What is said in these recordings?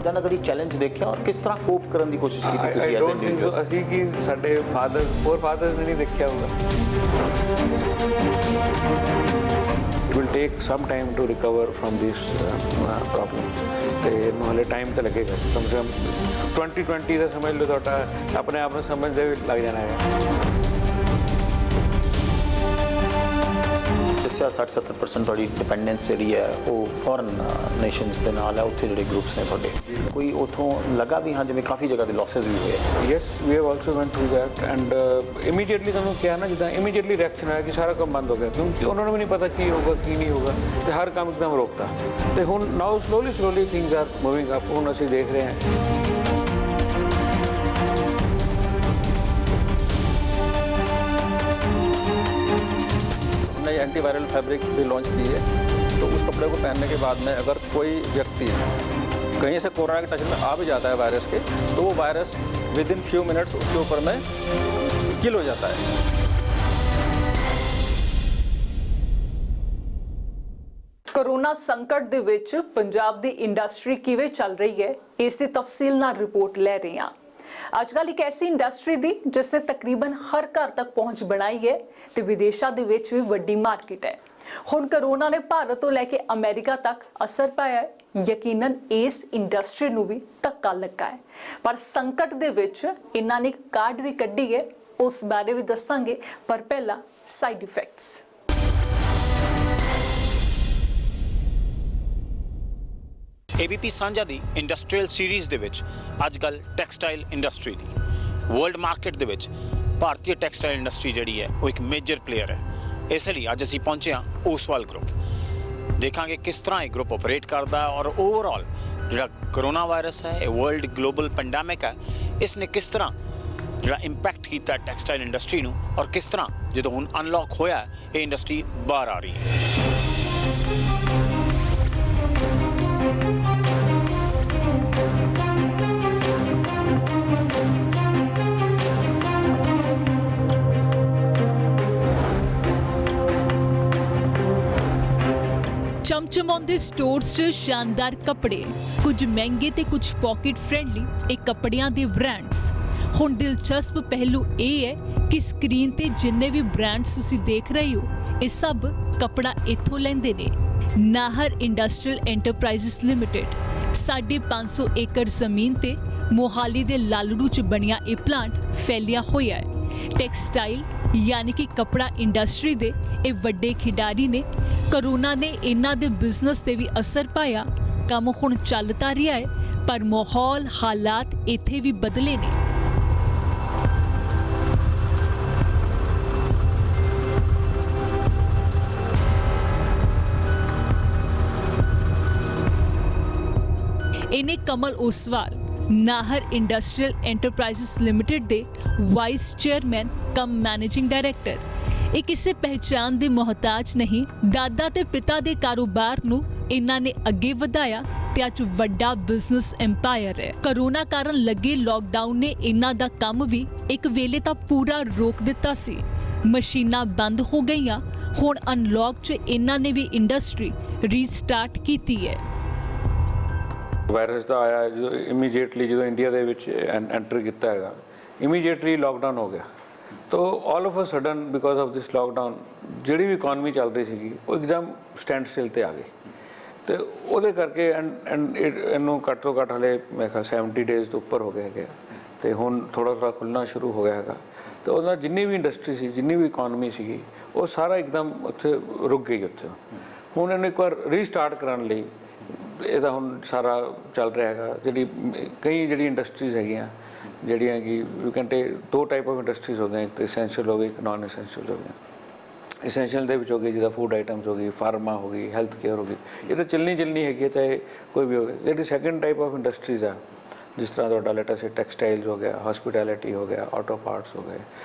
इदां दा कदी चैलेंज देखिया और किस तरह कोप करन दी कोशिश कीती तुसीं I as don't think so ਅਸੀਂ ਕਿ ਸਾਡੇ फादर्स ने नहीं देखा होगा। It will take some time to recover from this problem ਤੇ ਇਹਨੂੰ ਹਲੇ ਟਾਈਮ ਤਾਂ ਲੱਗੇਗਾ, ਕਮ ਸੇ ਕਮ 2020 ਦਾ ਸਮਝ ਲਓ, ਤੁਹਾਡਾ ਆਪਣੇ ਆਪ ਨੂੰ ਸਮਝਦੇ ਵੀ ਲੱਗ ਜਾਣਾ ਹੈ। ਦੱਸਿਆ 60-70% ਤੁਹਾਡੀ ਡਿਪੈਂਡੈਂਸ ਜਿਹੜੀ ਹੈ ਉਹ ਫੋਰਨ ਨੇਸ਼ਨਸ ਦੇ ਨਾਲ ਹੈ, ਉੱਥੇ ਜਿਹੜੇ ਗਰੁੱਪਸ ਨੇ ਤੁਹਾਡੇ, ਕੋਈ ਉੱਥੋਂ ਲੱਗਾ ਵੀ ਹਾਂ ਜਿਵੇਂ ਕਾਫੀ ਜਗ੍ਹਾ ਤੇ ਲਾਸਸ ਵੀ ਹੋਏ? Yes, we have also went through that and immediately ਤੁਹਾਨੂੰ ਕਿਹਾ ਨਾ, ਜਿੱਦਾਂ ਇਮੀਡੀਏਟਲੀ ਰਿਐਕਸ਼ਨ ਆਇਆ ਕਿ ਸਾਰਾ ਕੰਮ ਬੰਦ ਹੋ ਗਿਆ, ਕਿਉਂਕਿ ਉਹਨਾਂ ਨੂੰ ਵੀ ਨਹੀਂ ਪਤਾ ਕੀ ਹੋਊਗਾ ਕੀ ਨਹੀਂ ਹੋਊਗਾ, ਤੇ ਹਰ ਕੰਮ ਇੱਕਦਮ ਰੋਕਤਾ। ਤੇ ਹੁਣ now slowly things are moving up, ਹੁਣ ਅਸੀਂ ਦੇਖ ਰਹੇ ਹਾਂ। नई एंटीवायरल फैब्रिक भी लॉन्च की है, तो उस कपड़े को पहनने के बाद में अगर कोई व्यक्ति कहीं से कोरोना के टच में आ भी जाता है वायरस के, तो वो virus with in few minutes उसके ऊपर में किल हो जाता है। कोरोना संकट ਦੇ ਵਿੱਚ ਪੰਜਾਬ ਦੀ ਇੰਡਸਟਰੀ ਕਿਵੇਂ ਚੱਲ ਰਹੀ ਹੈ, ਇਸ ਦੀ ਤਫਸੀਲ ਨਾਲ ਰਿਪੋਰਟ ਲੈ ਰਹੇ ਹਾਂ। ਅੱਜਕੱਲ ਇੱਕ ਐਸੀ ਇੰਡਸਟਰੀ ਦੀ ਜਿਸ ਨੇ ਤਕਰੀਬਨ ਹਰ ਘਰ ਤੱਕ ਪਹੁੰਚ ਬਣਾਈ ਹੈ ਤੇ ਵਿਦੇਸ਼ਾਂ ਦੇ ਵਿੱਚ ਵੀ ਵੱਡੀ ਮਾਰਕੀਟ ਹੈ। ਹੁਣ ਕਰੋਨਾ ਨੇ ਭਾਰਤ ਤੋਂ ਲੈ ਕੇ ਅਮਰੀਕਾ ਤੱਕ ਅਸਰ ਪਾਇਆ ਹੈ, ਯਕੀਨਨ ਇਸ ਇੰਡਸਟਰੀ ਨੂੰ ਵੀ ਧੱਕਾ ਲੱਗਾ ਹੈ, ਪਰ ਸੰਕਟ ਦੇ ਵਿੱਚ ਇਹਨਾਂ ਨੇ ਕਾਰਡ ਵੀ ਕੱਢੀ ਹੈ, ਉਸ ਬਾਰੇ ਵੀ ਦੱਸਾਂਗੇ, ਪਰ ਪਹਿਲਾਂ ਸਾਈਡ ਇਫੈਕਟਸ। ABP ਸਾਂਝਾ ਦੀ ਇੰਡਸਟਰੀਅਲ ਸੀਰੀਜ਼ ਦੇ ਵਿੱਚ ਅੱਜ ਕੱਲ੍ਹ ਟੈਕਸਟਾਈਲ ਇੰਡਸਟਰੀ ਦੀ ਵਰਲਡ ਮਾਰਕੀਟ ਦੇ ਵਿੱਚ ਭਾਰਤੀ ਟੈਕਸਟਾਈਲ ਇੰਡਸਟਰੀ ਜਿਹੜੀ ਹੈ ਉਹ ਇੱਕ ਮੇਜਰ ਪਲੇਅਰ ਹੈ। ਇਸ ਲਈ ਅੱਜ ਅਸੀਂ ਪਹੁੰਚੇ ਹਾਂ ਓਸਵਾਲ ਗਰੁੱਪ। ਦੇਖਾਂਗੇ ਕਿਸ ਤਰ੍ਹਾਂ ਇਹ ਗਰੁੱਪ ਆਪਰੇਟ ਕਰਦਾ ਹੈ ਔਰ ਓਵਰਆਲ ਜਿਹੜਾ ਕਰੋਨਾ ਵਾਇਰਸ ਹੈ, ਇਹ ਵਰਲਡ ਗਲੋਬਲ ਪੈਂਡੈਮਿਕ ਹੈ, ਇਸ ਨੇ ਕਿਸ ਤਰ੍ਹਾਂ ਜਿਹੜਾ ਇੰਪੈਕਟ ਕੀਤਾ ਟੈਕਸਟਾਈਲ ਇੰਡਸਟਰੀ ਨੂੰ, ਔਰ ਕਿਸ ਤਰ੍ਹਾਂ ਜਦੋਂ ਹੁਣ ਅਨਲੌਕ ਹੋਇਆ ਇਹ ਇੰਡਸਟਰੀ ਬਾਹਰ ਆ ਰਹੀ ਹੈ। ਚਮਚਮਾਉਂਦੇ ਸਟੋਰਸ 'ਚ ਸ਼ਾਨਦਾਰ ਕੱਪੜੇ, ਕੁਝ ਮਹਿੰਗੇ ਤੇ ਕੁਝ ਪਾਕਟ ਫ੍ਰੈਂਡਲੀ ਇਹ ਕੱਪੜਿਆਂ ਦੇ ਬ੍ਰਾਂਡਸ। ਹੁਣ ਦਿਲਚਸਪ ਪਹਿਲੂ ਇਹ ਹੈ ਕਿ ਸਕਰੀਨ ਤੇ ਜਿੰਨੇ ਵੀ ਬ੍ਰਾਂਡਸ ਤੁਸੀਂ ਦੇਖ ਰਹੇ ਹੋ, ਇਹ ਸਭ ਕੱਪੜਾ ਇੱਥੋਂ ਲੈਂਦੇ ਨੇ। ਨਾਹਰ ਇੰਡਸਟਰੀਅਲ ਐਂਟਰਪ੍ਰਾਈਜ਼ਸ ਲਿਮਿਟਿਡ 550 ਏਕੜ ਜ਼ਮੀਨ ਤੇ ਮੋਹਾਲੀ ਦੇ ਲਾਲੜੂ 'ਚ ਬਣਿਆ ਇਹ ਪਲਾਂਟ ਫੈਲਿਆ ਹੋਇਆ ਹੈ। ਟੈਕਸਟਾਈਲ ਯਾਨੀ ਕਿ ਕੱਪੜਾ ਇੰਡਸਟਰੀ ਦੇ ਇਹ ਵੱਡੇ ਖਿਡਾਰੀ ਨੇ। ਕਰੋਨਾ ਨੇ ਇਹਨਾਂ ਦੇ ਬਿਜ਼ਨਸ ਤੇ ਵੀ ਅਸਰ ਪਾਇਆ। ਕੰਮ ਹੁਣ ਚੱਲ ਤਾਂ ਰਿਹਾ ਹੈ, ਪਰ ਮਾਹੌਲ ਹਾਲਾਤ ਇੱਥੇ ਵੀ ਬਦਲੇ ਨੇ। ਇਹਨੇ ਕਮਲ ਓਸਵਾਲ ਨਾਹਰ ਇੰਡਸਟਰੀਅਲ ਐਂਟਰਪ੍ਰਾਈਜ਼ਸ ਲਿਮਿਟਿਡ ਦੇ ਵਾਈਸ ਚੇਅਰਮੈਨ ਕਮ ਮੈਨੇਜਿੰਗ ਡਾਇਰੈਕਟਰ। ਇਹ ਕਿਸੇ ਪਹਿਚਾਣ ਦੇ ਮੁਹਤਾਜ ਨਹੀਂ। ਦਾਦਾ ਤੇ ਪਿਤਾ ਦੇ ਕਾਰੋਬਾਰ ਨੂੰ ਇਹਨਾਂ ਨੇ ਅੱਗੇ ਵਧਾਇਆ ਤੇ ਅੱਜ ਵੱਡਾ ਬਿਜ਼ਨਸ ਐਮਪਾਇਰ ਹੈ। ਕਰੋਨਾ ਕਾਰਨ ਲੱਗੇ ਲਾਕਡਾਊਨ ਨੇ ਇਹਨਾਂ ਦਾ ਕੰਮ ਵੀ ਇੱਕ ਵੇਲੇ ਤਾਂ ਪੂਰਾ ਰੋਕ ਦਿੱਤਾ ਸੀ। ਮਸ਼ੀਨਾਂ ਬੰਦ ਹੋ ਗਈਆਂ। ਹੁਣ ਅਨਲੌਕ 'ਚ ਇਹਨਾਂ ਨੇ ਵੀ ਇੰਡਸਟਰੀ ਰੀਸਟਾਰਟ ਕੀਤੀ ਹੈ। ਵਾਇਰਸ ਦਾ ਆਇਆ ਜਦੋਂ ਇਮੀਡੀਏਟਲੀ ਜਦੋਂ ਇੰਡੀਆ ਦੇ ਵਿੱਚ ਐਂਟਰ ਕੀਤਾ ਹੈਗਾ, ਇਮੀਡੀਏਟਲੀ ਲਾਕਡਾਊਨ ਹੋ ਗਿਆ। ਤੋ all of a sudden because of this lockdown ਜਿਹੜੀ ਵੀ ਇਕੋਨਮੀ ਚੱਲ ਰਹੀ ਸੀਗੀ ਉਹ ਇੱਕਦਮ ਸਟੈਂਡ ਸਟਿਲ ਤੇ ਆ ਗਈ। ਤੇ ਉਹਦੇ ਕਰਕੇ ਇਹਨੂੰ ਘੱਟ ਤੋਂ ਘੱਟ ਹਲੇ ਮੈਂ ਕਿਹਾ 70 ਡੇਜ਼ ਤੋਂ ਉੱਪਰ ਹੋ ਗਏ ਹੈਗੇ। ਤੇ ਹੁਣ ਥੋੜਾ ਖੁੱਲ੍ਹਣਾ ਸ਼ੁਰੂ ਹੋ ਗਿਆ ਹੈਗਾ। ਤੇ ਉਹਦਾ ਜਿੰਨੀ ਵੀ ਇੰਡਸਟਰੀ ਸੀ, ਜਿੰਨੀ ਵੀ ਇਕੋਨਮੀ ਸੀਗੀ, ਉਹ ਸਾਰਾ ਇੱਕਦਮ ਉੱਥੇ ਰੁਕ ਗਈ ਉੱਥੇ। ਹੁਣ ਇਹਨੂੰ ਇੱਕ ਵਾਰ ਰੀਸਟਾਰਟ ਕਰਨ ਲਈ ਇਹਦਾ ਹੁਣ ਸਾਰਾ ਚੱਲ ਰਿਹਾ ਹੈਗਾ। ਕਈ ਇੰਡਸਟਰੀਜ਼ ਹੈਗੀਆਂ ਜਿਹੜੀਆਂ ਕਿ ਯੂ ਕੈਨ ਟੇਕ ਦੋ ਟਾਈਪ ਆਫ ਇੰਡਸਟਰੀਜ਼ ਹੋ ਗਈਆਂ, ਇੱਕ ਤਾਂ ਐਸੈਂਸ਼ੀਅਲ ਹੋ ਗਈ, ਇੱਕ ਨਾਨ ਐਸੈਂਸ਼ੀਅਲ ਹੋ ਗਈਆਂ। ਐਸੈਂਸ਼ੀਅਲ ਦੇ ਵਿੱਚ ਹੋ ਗਈ ਜਿੱਦਾਂ ਫੂਡ ਆਈਟਮਸ ਹੋ ਗਈ, ਫਾਰਮਾ ਹੋ ਗਈ, ਹੈਲਥ ਕੇਅਰ ਹੋ ਗਈ, ਇਹ ਤਾਂ ਚੱਲਣੀ ਹੈਗੀ, ਚਾਹੇ ਕੋਈ ਵੀ ਹੋ ਗਿਆ। ਜਿਹੜੀ ਸੈਕਿੰਡ ਟਾਈਪ ਆਫ ਇੰਡਸਟਰੀਜ਼ ਆ, ਜਿਸ ਤਰ੍ਹਾਂ ਤੁਹਾਡਾ ਲੈਟਸ ਸੇ ਟੈਕਸਟਾਈਲਸ ਹੋ ਗਿਆ, ਹਸਪੀਟੈਲਿਟੀ ਹੋ ਗਿਆ, ਆਟੋ ਪਾਰਟਸ ਹੋ ਗਏ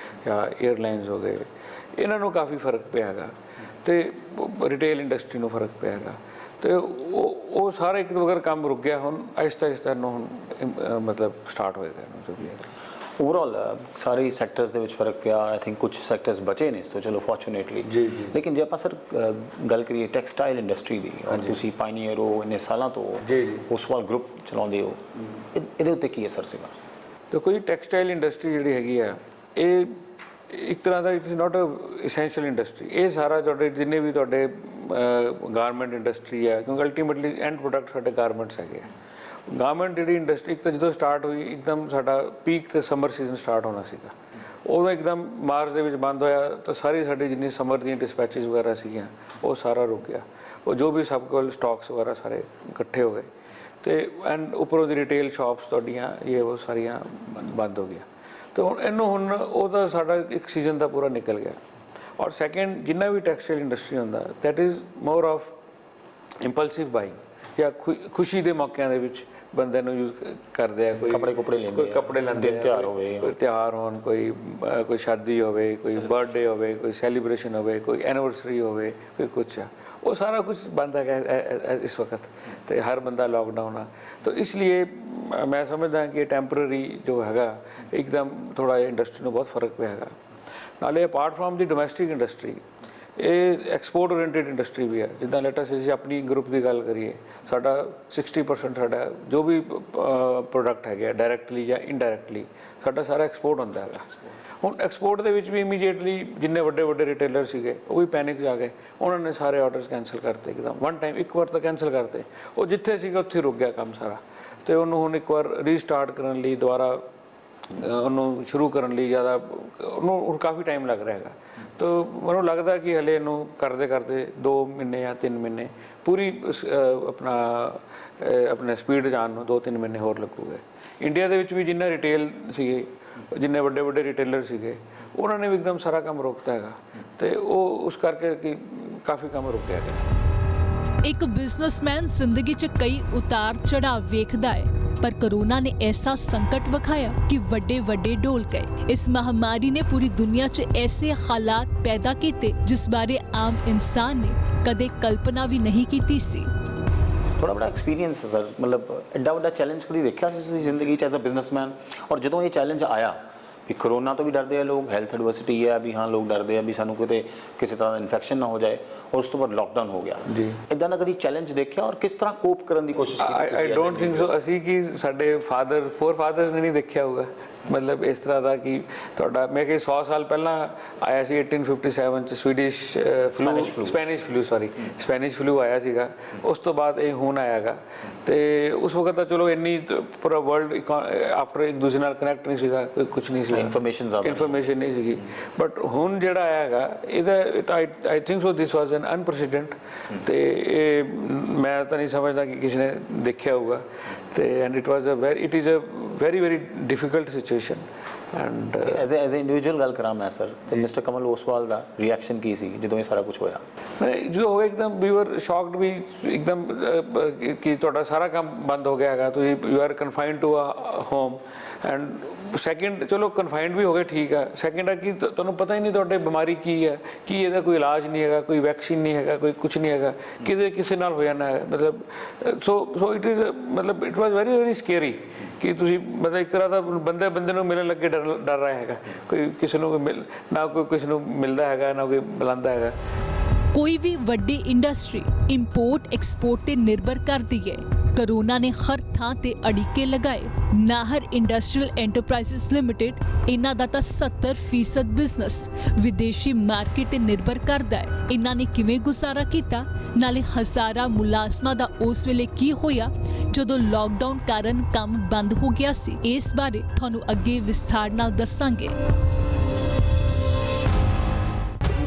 ਜਾਂ ਏਅਰਲਾਈਨਸ ਹੋ ਗਏ, ਇਹਨਾਂ ਨੂੰ ਕਾਫੀ ਫਰਕ ਪਿਆ ਹੈਗਾ। ਤੇ ਰਿਟੇਲ ਇੰਡਸਟਰੀ ਨੂੰ ਫਰਕ ਪਿਆ ਹੈਗਾ। ਤੇ ਉਹ ਸਾਰਾ ਇੱਕ ਅਗਰ ਕੰਮ ਰੁਕ ਗਿਆ, ਹੁਣ ਆਹਿਸਤਾ ਨੂੰ ਹੁਣ ਮਤਲਬ ਸਟਾਰਟ ਹੋਏਗਾ ਜੋ ਵੀ ਹੈ। ਓਵਰਆਲ ਸਾਰੇ ਸੈਕਟਰਸ ਦੇ ਵਿੱਚ ਫਰਕ ਪਿਆ। ਆਈ ਥਿੰਕ ਕੁਝ ਸੈਕਟਰਸ ਬਚੇ ਨੇ ਇਸ ਤੋਂ, ਚਲੋ ਫੋਰਚੂਨੇਟਲੀ ਜੀ, ਜੀ। ਲੇਕਿਨ ਜੇ ਆਪਾਂ ਸਰ ਗੱਲ ਕਰੀਏ ਟੈਕਸਟਾਈਲ ਇੰਡਸਟਰੀ ਦੀ, ਔਰ ਤੁਸੀਂ ਪਾਇਨੀਅਰ ਹੋ ਇੰਨੇ ਸਾਲਾਂ ਤੋਂ, ਜੀ, ਜੀ। ਉਸਵਾਲ ਗਰੁੱਪ ਚਲਾਉਂਦੇ ਹੋ, ਇਹਦੇ ਉੱਤੇ ਕੀ ਅਸਰ ਸੀਗਾ? ਦੇਖੋ ਜੀ, ਟੈਕਸਟਾਈਲ ਇੰਡਸਟਰੀ ਜਿਹੜੀ ਹੈਗੀ ਆ, ਇਹ ਇੱਕ ਤਰ੍ਹਾਂ ਦਾ it is not a essential industry. ਇਹ ਸਾਰਾ ਤੁਹਾਡੇ ਜਿੰਨੇ ਵੀ ਤੁਹਾਡੇ ਗਾਰਮੈਂਟ ਇੰਡਸਟਰੀ ਹੈ, ਕਿਉਂਕਿ ਅਲਟੀਮੇਟਲੀ ਐਂਡ ਪ੍ਰੋਡਕਟ ਸਾਡੇ ਗਾਰਮੈਂਟਸ ਹੈਗੇ ਆ। ਗਾਰਮੈਂਟ ਜਿਹੜੀ ਇੰਡਸਟਰੀ ਇੱਕ ਤਾਂ ਜਦੋਂ ਸਟਾਰਟ ਹੋਈ, ਇੱਕਦਮ ਸਾਡਾ ਪੀਕ ਤੇ ਸਮਰ ਸੀਜ਼ਨ ਸਟਾਰਟ ਹੋਣਾ ਸੀਗਾ, ਉਦੋਂ ਇੱਕਦਮ ਮਾਰਚ ਦੇ ਵਿੱਚ ਬੰਦ ਹੋਇਆ, ਤਾਂ ਸਾਰੀ ਸਾਡੀ ਜਿੰਨੀ ਸਮਰ ਦੀਆਂ ਡਿਸਪੈਚਿਸ ਵਗੈਰਾ ਸੀਗੀਆਂ ਉਹ ਸਾਰਾ ਰੁਕ ਗਿਆ। ਉਹ ਜੋ ਵੀ ਸਭ ਕੋਲ ਸਟਾਕਸ ਵਗੈਰਾ ਸਾਰੇ ਇਕੱਠੇ ਹੋ ਗਏ, ਤੇ ਐਂਡ ਉੱਪਰੋਂ ਦੀ ਰਿਟੇਲ ਸ਼ਾਪਸ ਤੁਹਾਡੀਆਂ ਇਹ ਉਹ ਸਾਰੀਆਂ ਬੰਦ ਹੋ ਗਈਆਂ। ਤੇ ਹੁਣ ਉਹਦਾ ਸਾਡਾ ਇੱਕ ਸੀਜ਼ਨ ਦਾ ਪੂਰਾ ਨਿਕਲ ਗਿਆ। ਔਰ ਸੈਕਿੰਡ, ਜਿੰਨਾ ਵੀ ਟੈਕਸਟਾਈਲ ਇੰਡਸਟਰੀ ਹੁੰਦਾ, that is more of impulsive buying, ਜਾਂ ਖੁਸ਼ੀ ਦੇ ਮੌਕਿਆਂ ਦੇ ਵਿੱਚ ਬੰਦੇ ਨੂੰ ਯੂਜ਼ ਕਰਦੇ ਆ। ਕੋਈ ਕੱਪੜੇ ਲੈਂਦੇ, ਕੋਈ ਕੱਪੜੇ ਲੈਂਦੇ, ਤਿਉਹਾਰ ਹੋਵੇ, ਕੋਈ ਤਿਉਹਾਰ ਹੋਣ, ਕੋਈ ਸ਼ਾਦੀ ਹੋਵੇ, ਕੋਈ ਬਰਥਡੇ ਹੋਵੇ, ਕੋਈ ਸੈਲੀਬ੍ਰੇਸ਼ਨ ਹੋਵੇ, ਕੋਈ ਐਨੀਵਰਸਰੀ ਹੋਵੇ, ਕੋਈ ਕੁਛ ਆ, ਉਹ ਸਾਰਾ ਕੁਝ ਬੰਦ ਹੈਗਾ ਇਸ ਵਕਤ, ਤੇ ਹਰ ਬੰਦਾ ਲੌਕਡਾਊਨ ਆ। ਤਾਂ ਇਸ ਲਈ ਮੈਂ ਸਮਝਦਾ ਕਿ ਟੈਂਪਰਰੀ ਜੋ ਹੈਗਾ, ਇੱਕਦਮ ਥੋੜਾ ਜਿਹਾ ਇੰਡਸਟਰੀ ਨੂੰ ਬਹੁਤ ਫਰਕ ਪਿਆ ਹੈਗਾ। ਨਾਲੇ apart from the domestic industry, ਇਹ ਐਕਸਪੋਰਟ ਓਰੀਐਂਟਡ ਇੰਡਸਟਰੀ ਵੀ ਹੈ। ਜਿੱਦਾਂ ਲੈਟਸ ਅਸੀਂ ਆਪਣੀ ਗਰੁੱਪ ਦੀ ਗੱਲ ਕਰੀਏ, ਸਾਡਾ 60% ਸਾਡਾ ਜੋ ਵੀ ਪ੍ਰੋਡਕਟ ਹੈਗੇ ਡਾਇਰੈਕਟਲੀ ਜਾਂ ਇਨਡਾਇਰੈਕਟਲੀ ਸਾਡਾ ਸਾਰਾ ਐਕਸਪੋਰਟ ਹੁੰਦਾ ਹੈਗਾ। ਹੁਣ ਐਕਸਪੋਰਟ ਦੇ ਵਿੱਚ ਵੀ ਇਮੀਡੀਏਟਲੀ ਜਿੰਨੇ ਵੱਡੇ ਰੀਟੇਲਰ ਸੀਗੇ ਉਹ ਵੀ ਪੈਨਿਕ 'ਚ ਆ ਗਏ, ਉਹਨਾਂ ਨੇ ਸਾਰੇ ਆਰਡਰਸ ਕੈਂਸਲ ਕਰਤੇ ਇੱਕਦਮ, ਵਨ ਟਾਈਮ, ਇੱਕ ਵਾਰ ਤਾਂ ਕੈਂਸਲ ਕਰਤੇ। ਉਹ ਜਿੱਥੇ ਸੀਗਾ ਉੱਥੇ ਰੁਕ ਗਿਆ ਕੰਮ ਸਾਰਾ, ਤੇ ਉਹਨੂੰ ਹੁਣ ਇੱਕ ਵਾਰ ਰੀਸਟਾਰਟ ਕਰਨ ਲਈ, ਦੁਬਾਰਾ ਉਹਨੂੰ ਸ਼ੁਰੂ ਕਰਨ ਲਈ ਜ਼ਿਆਦਾ ਉਹਨੂੰ ਹੁਣ ਕਾਫੀ ਟਾਈਮ ਲੱਗ ਰਿਹਾ ਹੈਗਾ। ਤਾਂ ਮੈਨੂੰ ਲੱਗਦਾ ਕਿ ਹਲੇ ਇਹਨੂੰ ਕਰਦੇ 2 ਮਹੀਨੇ ਜਾਂ 3 ਮਹੀਨੇ ਪੂਰੀ ਆਪਣੇ ਸਪੀਡ ਜਾਣ ਨੂੰ 2-3 ਮਹੀਨੇ ਹੋਰ ਲੱਗੂਗੇ। ਇੰਡੀਆ ਦੇ ਵਿੱਚ ਵੀ ਜਿੰਨਾ ਰਿਟੇਲ ਸੀਗੇ, ਜਿੰਨੇ ਵੱਡੇ ਰਿਟੇਲਰ ਸੀਗੇ, ਉਹਨਾਂ ਨੇ ਵੀ ਇੱਕਦਮ ਸਾਰਾ ਕੰਮ ਰੋਕਤਾ ਹੈਗਾ, ਤੇ ਉਹ ਉਸ ਕਰਕੇ ਕਿ ਕਾਫੀ ਕੰਮ ਰੁਕਿਆ ਹੈਗਾ। ਇੱਕ ਬਿਜ਼ਨਸਮੈਨ ਜ਼ਿੰਦਗੀ 'ਚ ਕਈ ਉਤਾਰ ਚੜ੍ਹਾਅ ਵੇਖਦਾ ਹੈ, ਪਰ ਕੋਰੋਨਾ ਨੇ ਐਸਾ ਸੰਕਟ ਵਿਖਾਇਆ ਕਿ ਵੱਡੇ ਢੋਲ ਗਏ। ਇਸ ਮਹਾਮਾਰੀ ਨੇ ਪੂਰੀ ਦੁਨੀਆ 'ਚ ਐਸੇ ਹਾਲਾਤ ਪੈਦਾ ਕੀਤੇ ਜਿਸ ਬਾਰੇ ਆਮ ਇਨਸਾਨ ਨੇ ਕਦੇ ਕਲਪਨਾ ਵੀ ਨਹੀਂ ਕੀਤੀ ਸੀ। ਥੋੜਾ ਬੜਾ ਐਕਸਪੀਰੀਅੰਸ ਸਰ, ਮਤਲਬ ਐਡਾ ਵੱਡਾ ਚੈਲੰਜ ਕਦੀ ਦੇਖਿਆ ਸੀ ਤੁਸੀਂ ਜ਼ਿੰਦਗੀ 'ਚ ਐਜ਼ ਅ ਬਿਜ਼ਨਸਮੈਨ? ਔਰ ਜਦੋਂ ਇਹ ਚੈਲੰਜ ਆਇਆ ਵੀ ਕਰੋਨਾ ਤੋਂ ਵੀ ਡਰਦੇ ਆ ਲੋਕ, ਹੈਲਥ ਐਡਵਰਸਿਟੀ ਹੈ ਵੀ, ਹਾਂ ਲੋਕ ਡਰਦੇ ਆ ਵੀ ਸਾਨੂੰ ਕਿਤੇ ਕਿਸੇ ਤਰ੍ਹਾਂ ਦਾ ਇਨਫੈਕਸ਼ਨ ਨਾ ਹੋ ਜਾਏ, ਔਰ ਉਸ ਤੋਂ ਬਾਅਦ ਲੋਕਡਾਊਨ ਹੋ ਗਿਆ ਜੀ, ਇੱਦਾਂ ਦਾ ਕਦੀ ਚੈਲੰਜ ਦੇਖਿਆ ਔਰ ਕਿਸ ਤਰ੍ਹਾਂ ਕੋਪ ਕਰਨ ਦੀ ਕੋਸ਼ਿਸ਼ ਕੀਤੀ? I don't think so. ਅਸੀਂ ਕਿ ਸਾਡੇ ਫੋਰਫਾਦਰਸ ਨੇ ਨਹੀਂ ਦੇਖਿਆ ਹੋਊਗਾ, ਮਤਲਬ ਇਸ ਤਰ੍ਹਾਂ ਦਾ ਕਿ ਤੁਹਾਡਾ ਮੈਂ ਕਿ 100 ਸਾਲ ਪਹਿਲਾਂ ਆਇਆ ਸੀ 1857 ਚ ਸਪੈਨਿਸ਼ ਫਲੂ ਆਇਆ ਸੀਗਾ, ਉਸ ਤੋਂ ਬਾਅਦ ਇਹ ਹੁਣ ਆਇਆਗਾ। ਤੇ ਉਸ ਵਕਤ ਤਾਂ ਚਲੋ ਇੰਨੀ ਪੂਰਾ ਵਰਲਡ ਆਫਟਰ ਇੱਕ ਦੂਜੇ ਨਾਲ ਕਨੈਕਟ ਨਹੀਂ ਸੀਗਾ, ਕੋਈ ਕੁਝ ਨਹੀਂ ਸੀ, ਇਨਫੋਰਮੇਸ਼ਨ ਨਹੀਂ ਸੀਗੀ। ਬਟ ਹੁਣ ਜਿਹੜਾ ਆਇਆ ਹੈਗਾ, ਇਹਦਾ ਆਈ ਥਿੰਕ ਸੋ ਦਿਸ ਵਾਜ਼ ਐਨ ਅਨਪ੍ਰੈਸੀਡੈਂਟ, ਤੇ ਇਹ ਮੈਂ ਤਾਂ ਨਹੀਂ ਸਮਝਦਾ ਕਿ ਕਿਸੇ ਨੇ ਦੇਖਿਆ ਹੋਊਗਾ। ਤੇ and it is a very difficult situation. And as a individual ਗੱਲ ਕਰਾਂ ਮੈਂ ਸਰ, ਤੇ ਮਿਸਟਰ ਕਮਲ ਓਸਵਾਲ ਦਾ ਰਿਐਕਸ਼ਨ ਕੀ ਸੀ ਜਦੋਂ ਇਹ ਸਾਰਾ ਕੁਝ ਹੋਇਆ? ਜਦੋਂ ਹੋਇਆ ਇੱਕਦਮ ਵੀ ਵਰ ਸ਼ੌਕਡ, ਵੀ ਇੱਕਦਮ ਕਿ ਤੁਹਾਡਾ ਸਾਰਾ ਕੰਮ ਬੰਦ ਹੋ ਗਿਆ ਹੈਗਾ, ਤੁਸੀਂ you are confined to a home. And second, ਚਲੋ ਕਨਫਾਈਨਡ ਵੀ ਹੋ ਗਏ, ਠੀਕ ਹੈ। ਸੈਕਿੰਡ ਹੈ ਕਿ ਤੁਹਾਨੂੰ ਪਤਾ ਹੀ ਨਹੀਂ ਤੁਹਾਡੇ ਬਿਮਾਰੀ ਕੀ ਹੈ, ਕੀ ਇਹਦਾ ਕੋਈ ਇਲਾਜ ਨਹੀਂ ਹੈਗਾ, ਕੋਈ ਵੈਕਸੀਨ ਨਹੀਂ ਹੈਗਾ, ਕੋਈ ਕੁਝ ਨਹੀਂ ਹੈਗਾ, ਕਿਸੇ ਨਾਲ ਹੋ ਜਾਣਾ ਹੈ। ਮਤਲਬ ਸੋ ਇਟ ਇਜ਼, ਮਤਲਬ ਇਟ ਵਾਜ਼ ਵੈਰੀ ਸਕੇਰੀ ਕਿ ਤੁਸੀਂ ਮਤਲਬ ਇੱਕ ਤਰ੍ਹਾਂ ਦਾ ਬੰਦੇ ਨੂੰ ਮਿਲਣ ਲੱਗੇ ਡਰ ਰਿਹਾ ਹੈਗਾ, ਕੋਈ ਕਿਸੇ ਨੂੰ ਨਾ ਕੋਈ ਕਿਸੇ ਨੂੰ ਮਿਲਦਾ ਹੈਗਾ, ਨਾ ਕੋਈ ਬੁਲਾਉਂਦਾ ਹੈਗਾ। ਕੋਈ ਵੀ ਵੱਡੀ ਇੰਡਸਟਰੀ ਇੰਪੋਰਟ ਐਕਸਪੋਰਟ ਤੇ ਨਿਰਭਰ ਕਰਦੀ ਹੈ। ਕੋਰੋਨਾ ਨੇ ਹਰ ਥਾਂ ਤੇ ਅੜਿੱਕੇ ਲਗਾਏ। ਨਾਹਰ ਇੰਡਸਟਰੀਅਲ ਐਂਟਰਪ੍ਰਾਈਜ਼ਸ ਲਿਮਿਟਿਡ, ਇਹਨਾਂ ਦਾ ਤਾਂ 70% ਬਿਜ਼ਨਸ ਵਿਦੇਸ਼ੀ ਮਾਰਕੀਟ ਤੇ ਨਿਰਭਰ ਕਰਦਾ ਹੈ। ਇਹਨਾਂ ਨੇ ਕਿਵੇਂ ਗੁਜ਼ਾਰਾ ਕੀਤਾ, ਨਾਲੇ ਹਜ਼ਾਰਾਂ ਮੁਲਾਜ਼ਮਾਂ ਦਾ ਉਸ ਵੇਲੇ ਕੀ ਹੋਇਆ ਜਦੋਂ ਲਾਕਡਾਊਨ ਕਾਰਨ ਕੰਮ ਬੰਦ ਹੋ ਗਿਆ ਸੀ, ਇਸ ਬਾਰੇ ਤੁਹਾਨੂੰ ਅੱਗੇ ਵਿਸਥਾਰ ਨਾਲ ਦੱਸਾਂਗੇ।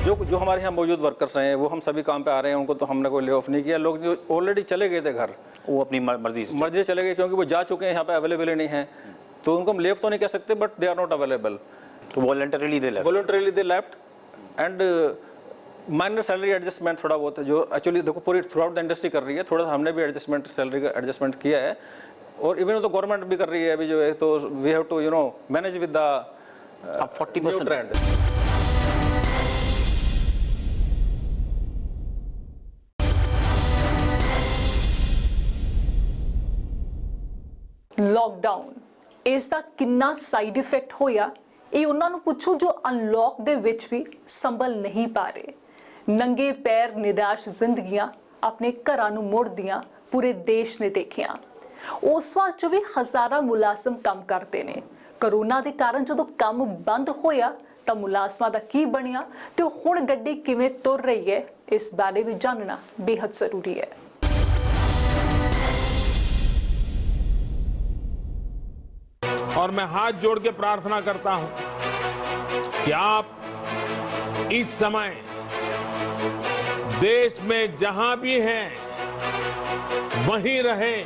जो हमारे यहाँ मौजूद वर्कर्स हैं वो हम सभी काम पे आ रहे हैं, उनको तो हमने कोई ले ऑफ नहीं किया। लोग जो ऑलरेडी चले गए थे घर, वो अपनी मर्जी से चले गए, क्योंकि वो जा चुके हैं, यहाँ पे अवेलेबल ही नहीं है, तो उनको हम लेव तो नहीं कह सकते, but they are not available. तो voluntarily they left and minor salary adjustment थोड़ा बहुत है, जो एक्चुअली देखो पूरी थ्रू आउट द इंडस्ट्री कर रही है, थोड़ा हमने भी एडजस्टमेंट, सैलरी का एडजस्टमेंट किया है, और इवन तो गवर्नमेंट भी कर रही है अभी जो है, तो we have to manage with the 40% trend. Lockdown ਇਸ ਦਾ ਕਿੰਨਾ ਸਾਈਡ ਇਫੈਕਟ ਹੋਇਆ ਇਹ ਉਹਨਾਂ ਨੂੰ ਪੁੱਛੋ ਜੋ ਅਨਲੌਕ ਦੇ ਵਿੱਚ ਵੀ ਸੰਭਲ ਨਹੀਂ ਪਾ ਰਹੇ। ਨੰਗੇ ਪੈਰ ਨਿਰਾਸ਼ ਜ਼ਿੰਦਗੀਆਂ ਆਪਣੇ ਘਰਾਂ ਨੂੰ ਮੁੜਦੀਆਂ ਪੂਰੇ ਦੇਸ਼ ਨੇ ਦੇਖਿਆ। ਉਸ ਵਾਰ 'ਚ ਵੀ ਹਜ਼ਾਰਾਂ ਮੁਲਾਜ਼ਮ ਕੰਮ ਕਰਦੇ ਨੇ। ਕਰੋਨਾ ਦੇ ਕਾਰਨ ਜਦੋਂ ਕੰਮ ਬੰਦ ਹੋਇਆ ਤਾਂ ਮੁਲਾਜ਼ਮਾਂ ਦਾ ਕੀ ਬਣਿਆ ਤੇ ਹੁਣ ਗੱਡੀ ਕਿਵੇਂ ਤੁਰ ਰਹੀ ਹੈ, ਇਸ ਬਾਰੇ ਵੀ ਜਾਣਨਾ ਬੇहद ਜ਼ਰੂਰੀ ਹੈ। और मैं हाथ जोड़ के प्रार्थना करता हूं कि आप इस समय देश में जहां भी हैं वहीं रहें।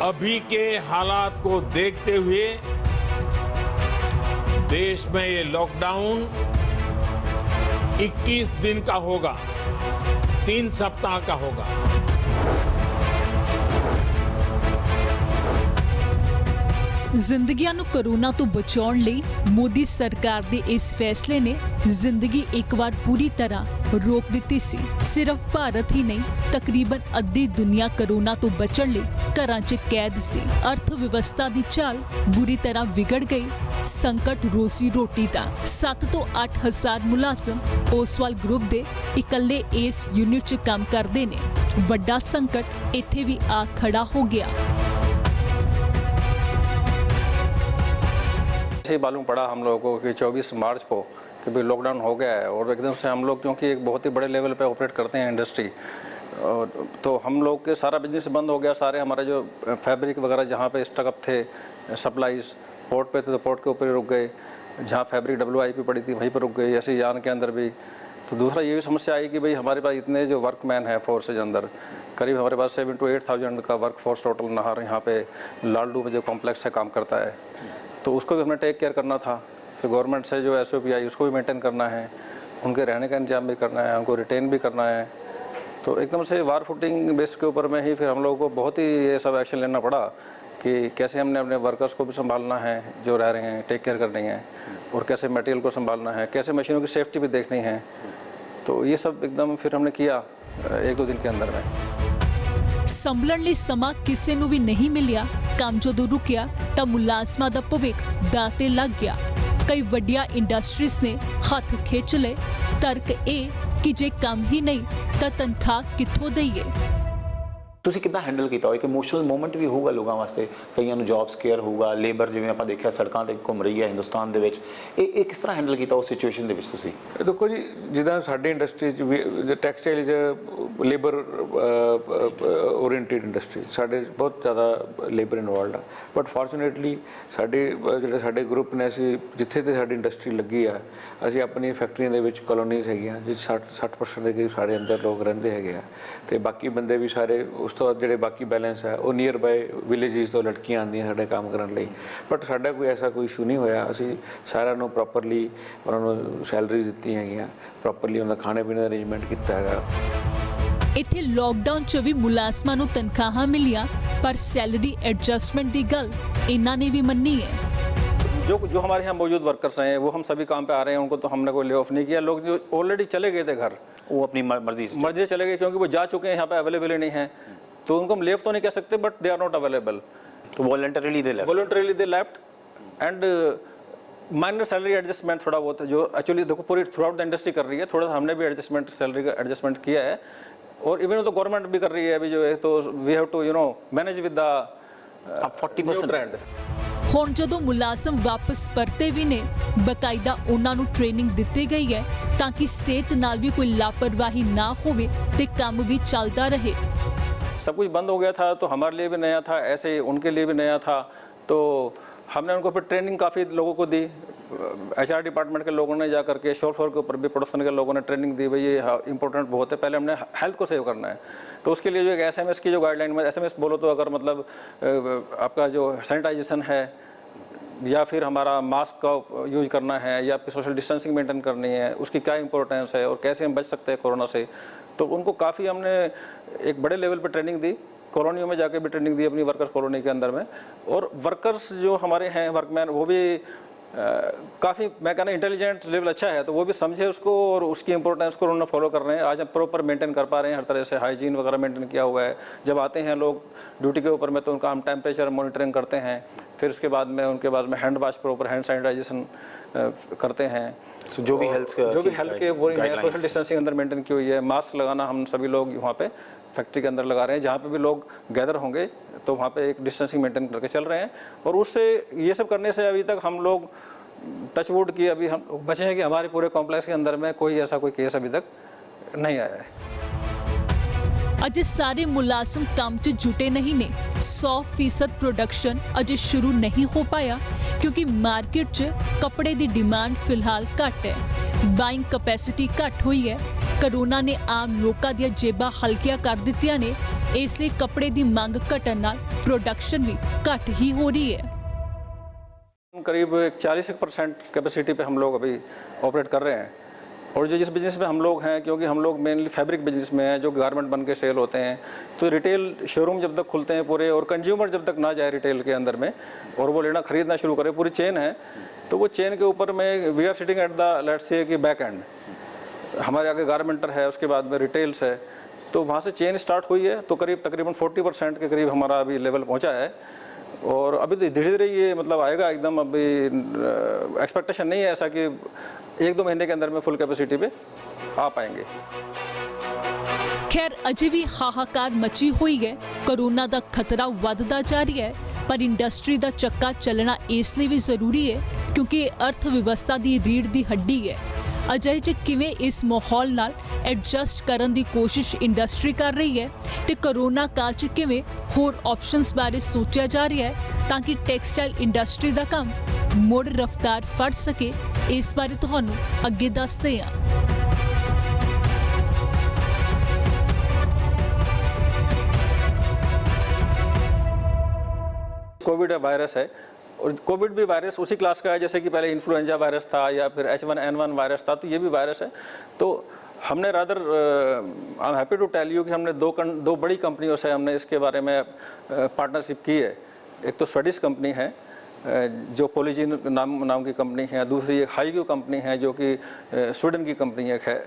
अभी के हालात को देखते हुए देश में ये लॉकडाउन 21 दिन का होगा, 3 सप्ताह का होगा। ਜ਼ਿੰਦਗੀਆਂ ਨੂੰ ਕਰੋਨਾ ਤੋਂ ਬਚਾਉਣ ਲਈ ਮੋਦੀ ਸਰਕਾਰ ਦੇ ਇਸ ਫੈਸਲੇ ਨੇ ਜ਼ਿੰਦਗੀ ਇੱਕ ਵਾਰ ਪੂਰੀ ਤਰ੍ਹਾਂ ਰੋਕ ਦਿੱਤੀ ਸੀ। ਸਿਰਫ ਭਾਰਤ ਹੀ ਨਹੀਂ, ਤਕਰੀਬਨ ਅੱਧੀ ਦੁਨੀਆ ਕਰੋਨਾ ਤੋਂ ਬਚਣ ਲਈ ਘਰਾਂ 'ਚ ਕੈਦ ਸੀ। ਅਰਥ ਵਿਵਸਥਾ ਦੀ ਚਾਲ ਬੁਰੀ ਤਰ੍ਹਾਂ ਵਿਗੜ ਗਈ। ਸੰਕਟ ਰੋਜ਼ੀ ਰੋਟੀ ਦਾ 7 ਤੋਂ 8 ਹਜ਼ਾਰ ਮੁਲਾਜ਼ਮ ਓਸਵਾਲ ਗਰੁੱਪ ਦੇ ਇਕੱਲੇ ਇਸ ਯੂਨਿਟ 'ਚ ਕੰਮ ਕਰਦੇ ਨੇ। ਵੱਡਾ ਸੰਕਟ ਇੱਥੇ ਵੀ ਆ ਖੜਾ ਹੋ ਗਿਆ। ऐसे ही मालूम पड़ा हम लोगों को कि 24 मार्च को कि भाई लॉकडाउन हो गया है, और एकदम से हम लोग क्योंकि एक बहुत ही बड़े लेवल पे ऑपरेट करते हैं इंडस्ट्री, तो हम लोग के सारा बिजनेस बंद हो गया। सारे हमारे जो फैब्रिक वगैरह जहाँ पे स्टक अप थे, सप्लाईज पोर्ट पे थे तो पोर्ट के ऊपर ही रुक गए। जहाँ फैब्रिक WIP पड़ी थी वहीं पर रुक गई। ऐसे यान के अंदर भी। तो दूसरा ये भी समस्या आई कि भाई हमारे पास इतने जो वर्कमैन हैं फोर्सेज अंदर, करीब हमारे पास 7 to 8,000 का वर्क फोर्स टोटल नहर यहाँ पे लालडू में जो कॉम्प्लेक्स है काम करता है, तो उसको भी हमने टेक केयर करना था। फिर गवर्नमेंट से जो SOP आई उसको भी मेंटेन करना है, उनके रहने का इंतजाम भी करना है, उनको रिटेन भी करना है। तो एकदम से वार फुटिंग बेस के ऊपर में ही फिर हम लोगों को बहुत ही ये सब एक्शन लेना पड़ा कि कैसे हमने अपने वर्कर्स को भी संभालना है जो रह रहे हैं, टेक केयर करनी है, और कैसे मटेरियल को संभालना है, कैसे मशीनों की सेफ्टी भी देखनी है। तो ये सब एकदम फिर हमने किया 1-2 दिन के अंदर में। ਸੰਭਲਣ ਲਈ ਸਮਾਂ ਕਿਸੇ ਨੂੰ ਵੀ ਨਹੀਂ ਮਿਲਿਆ। ਕੰਮ ਜਦੋਂ ਰੁਕਿਆ ਤਾਂ ਮੁਲਾਜ਼ਮਾਂ ਦਾ ਭਵਿੱਖ ਦਾਅ ਤੇ ਲੱਗ ਗਿਆ। ਕਈ ਵੱਡੀਆਂ ਇੰਡਸਟਰੀਜ਼ ਨੇ ਹੱਥ ਖਿੱਚ ਲਏ। ਤਰਕ ਇਹ ਕਿ ਜੇ ਕੰਮ ਹੀ ਨਹੀਂ ਤਾਂ ਤਨਖਾਹ ਕਿੱਥੋਂ ਦਈਏ। ਤੁਸੀਂ ਕਿੱਦਾਂ ਹੈਂਡਲ ਕੀਤਾ? ਇੱਕ ਇਮੋਸ਼ਨਲ ਮੂਮੈਂਟ ਵੀ ਹੋਊਗਾ ਲੋਕਾਂ ਵਾਸਤੇ, ਕਈਆਂ ਨੂੰ ਜੌਬ ਸਕੇਅਰ ਹੋਊਗਾ, ਲੇਬਰ ਜਿਵੇਂ ਆਪਾਂ ਦੇਖਿਆ ਸੜਕਾਂ ਤੇ ਘੁੰਮ ਰਹੀ ਹੈ ਹਿੰਦੁਸਤਾਨ ਦੇ ਵਿੱਚ, ਇਹ ਕਿਸ ਤਰ੍ਹਾਂ ਹੈਂਡਲ ਕੀਤਾ ਉਸ ਸਿਚੁਏਸ਼ਨ ਦੇ ਵਿੱਚ ਤੁਸੀਂ? ਦੇਖੋ ਜੀ, ਜਿੱਦਾਂ ਸਾਡੀ ਇੰਡਸਟਰੀ 'ਚ ਵੀ textile is labour oriented industry, ਸਾਡੇ ਬਹੁਤ ਜ਼ਿਆਦਾ ਲੇਬਰ ਇਨਵੋਲਵਡ ਆ। ਬਟ ਫੋਰਚੂਨੇਟਲੀ ਸਾਡੇ ਗਰੁੱਪ ਨੇ, ਅਸੀਂ ਜਿੱਥੇ ਤੇ ਸਾਡੀ ਇੰਡਸਟਰੀ ਲੱਗੀ ਆ, ਅਸੀਂ ਆਪਣੀ ਫੈਕਟਰੀਆਂ ਦੇ ਵਿੱਚ ਕਲੋਨੀਜ਼ ਹੈਗੀਆਂ ਜਿਸ 60% ਦੇ ਕਰੀਬ ਸਾਡੇ ਅੰਦਰ ਲੋਕ ਰਹਿੰਦੇ ਹੈਗੇ ਆ, ਅਤੇ ਬਾਕੀ ਬੰਦੇ ਵੀ ਸਾਰੇ ਉਸ ਤੋਂ ਬਾਅਦ ਜਿਹੜੇ ਬਾਕੀ ਬੈਲੈਂਸ ਹੈ ਉਹ ਨੀਅਰ ਬਾਏ ਵਿਲੇਜਿਸ ਤੋਂ ਲੜਕੀਆਂ ਆਉਂਦੀਆਂ ਸਾਡੇ ਕੰਮ ਕਰਨ ਲਈ। ਬਟ ਸਾਡਾ ਕੋਈ ਐਸਾ ਕੋਈ ਇਸ਼ੂ ਨਹੀਂ ਹੋਇਆ। ਅਸੀਂ ਸਾਰਿਆਂ ਨੂੰ ਪ੍ਰੋਪਰਲੀ ਉਹਨਾਂ ਨੂੰ ਸੈਲਰੀਜ਼ ਦਿੱਤੀਆਂ ਹੈਗੀਆਂ, ਪ੍ਰੋਪਰਲੀ ਉਹਨਾਂ ਦਾ ਖਾਣੇ ਪੀਣੇ ਦਾ ਅਰੇਂਜਮੈਂਟ ਕੀਤਾ ਹੈਗਾ। ਇੱਥੇ ਲੋਕਡਾਊਨ 'ਚ ਵੀ ਮੁਲਾਜ਼ਮਾਂ ਨੂੰ ਤਨਖਾਹਾਂ ਮਿਲੀਆਂ, ਪਰ ਸੈਲਰੀ ਐਡਜਸਟਮੈਂਟ ਦੀ ਗੱਲ ਇਹਨਾਂ ਨੇ ਵੀ ਮੰਨੀ ਹੈ। जो हमारे यहाँ मौजूद वर्कर्स हैं वो हम सभी काम पे आ रहे हैं, उनको तो हमने कोई ले ऑफ नहीं किया। लोग जो ऑलरेडी चले गए थे घर, वो अपनी मर्जी से चले गए क्योंकि वो जा चुके हैं, यहाँ पे अवेलेबल ही नहीं है, तो उनको हम लेव तो नहीं कह सकते, but they are not available. तो voluntarily they left and minor salary adjustment थोड़ा बहुत जो एक्चुअली देखो पूरी थ्रू आउट द इंडस्ट्री कर रही है, थोड़ा सा हमने भी एडजस्टमेंट सैलरी का एडजस्टमेंट किया है, और इवन तो गवर्नमेंट भी कर रही है अभी जो है, तो we have to manage with the 40% trend. ਹੁਣ ਜਦੋਂ ਮੁਲਾਜ਼ਮ ਵਾਪਸ ਪਰਤੇ ਵੀ ਨੇ, ਬਕਾਇਦਾ ਉਹਨਾਂ ਨੂੰ ਟ੍ਰੇਨਿੰਗ ਦਿੱਤੀ ਗਈ ਹੈ ਤਾਂ ਕਿ ਸਿਹਤ ਨਾਲ ਵੀ ਕੋਈ ਲਾਪਰਵਾਹੀ ਨਾ ਹੋਵੇ ਤੇ ਕੰਮ ਵੀ ਚੱਲਦਾ ਰਹੇ। सब कुछ बंद हो गया था तो हमारे लिए भी नया था, ऐसे ही उनके लिए भी नया था, तो हमने उनको फिर ट्रेनिंग काफ़ी लोगों को दी। HR डिपार्टमेंट के लोगों ने जा करके, शोर फ्लोर के ऊपर भी प्रोडक्शन के लोगों ने ट्रेनिंग दी, भाई ये इंपॉर्टेंट बहुत है, पहले हमने हेल्थ को सेव करना है। तो उसके लिए जो एक SMS की जो गाइडलाइन में, SMS बोलो तो अगर मतलब आपका जो सैनिटाइजेशन है या फिर हमारा मास्क का यूज करना है या फिर सोशल डिस्टेंसिंग मेंटेन करनी है, उसकी क्या इंपॉर्टेंस है और कैसे हम बच सकते हैं कोरोना से, तो उनको काफ़ी हमने एक बड़े लेवल पर ट्रेनिंग दी। कॉलोनियों में जाके भी ट्रेनिंग दी अपनी वर्कर्स कॉलोनी के अंदर में, और वर्कर्स जो हमारे हैं वर्कमैन वो भी काफ़ी मैं कहना इंटेलिजेंट लेवल अच्छा है, तो वो भी समझे उसको और उसकी इंपॉर्टेंस को उन्होंने फॉलो कर रहे हैं। आज हम प्रॉपर मेंटेन कर पा रहे हैं, हर तरह से हाइजीन वगैरह मेंटेन किया हुआ है। जब आते हैं लोग ड्यूटी के ऊपर में तो उनका हम टेम्परेचर मॉनिटरिंग करते हैं, फिर उसके बाद में hand wash, proper hand sanitization करते हैं। जो भी हेल्थ के वो सोशल डिस्टेंसिंग अंदर मेंटेन की हुई है। मास्क लगाना हम सभी लोग वहाँ पे फैक्ट्री के अंदर लगा रहे हैं, जहाँ पे भी लोग गैदर होंगे तो वहाँ पे एक डिस्टेंसिंग मेंटेन करके चल रहे हैं। और उससे ये सब करने से अभी तक हम लोग टचवुड की अभी हम बचे हैं कि हमारे पूरे कॉम्प्लेक्स के अंदर में कोई ऐसा कोई केस अभी तक नहीं आया है। अजे सारे मुलाजम काम 'ਚ जुटे नहीं ने। 100% प्रोडक्शन अजे शुरू नहीं हो पाया क्योंकि मार्केट 'ਚ कपड़े की डिमांड फिलहाल घट है, बाइंग कैपेसिटी घट हुई है। कोरोना ने आम लोगों दी जेबां हल्कियां कर दित्तियां ने, इसलिए कपड़े की मांग घटन नाल प्रोडक्शन भी घट ही हो रही है। करीब 40% कैपेसिटी पे हम लोग अभी ऑपरेट कर रहे हैं। और जो जिस बिज़नेस में हम लोग हैं, क्योंकि हम लोग मेनली फैब्रिक बिजनेस में हैं, जो गारमेंट बन के सेल होते हैं, तो रिटेल शोरूम जब तक खुलते हैं पूरे और कंज्यूमर जब तक ना जाए रिटेल के अंदर में और वो लेना खरीदना शुरू करे, पूरी चेन है, तो वो चेन के ऊपर में we are sitting at the let's say back back and. हमारे आगे गारमेंटर है, उसके बाद में रिटेल्स है, तो वहाँ से चेन स्टार्ट हुई है। तो तकरीबन 40% के करीब हमारा अभी लेवल पहुँचा है। और अभी धीरे धीरे ये मतलब आएगा एकदम। अभी एक्सपेक्टेशन नहीं है ऐसा कि 1-2 महीने के अंदर में फुल कैपेसिटी पे आ पाएंगे। खैर अजे भी हाहाकार मची हुई है, कोरोना का खतरा वधदा जा रहा है, पर इंडस्ट्री का चक्का चलना इसलिए भी जरूरी है क्योंकि अर्थव्यवस्था की रीढ़ की हड्डी है। अजय च किवें इस माहौल नाल एडजस्ट करन दी कोशिश इंडस्ट्री कर रही है ते कोरोना काल च किवें होर ऑप्शंस बारे सोचा जा रहा है ताकि टैक्सटाइल इंडस्ट्री का काम मुड़ रफ्तार फड़ सके, इस बारे तुहानूं अगे दसदे हां। कोविड वायरस है और कोविड भी वायरस उसी क्लास का है जैसे कि पहले इन्फ्लुएंजा वायरस था या फिर H1N1 वायरस था, तो ये भी वायरस है। तो हमने rather I am happy to tell you कि हमने दो बड़ी कंपनियों से हमने इसके बारे में पार्टनरशिप की है। एक तो स्वीडिश कंपनी है जो पॉलीजीन नाम की कंपनी है, दूसरी एक हाईग्यू कंपनी है जो कि स्वीडन की कंपनी एक है।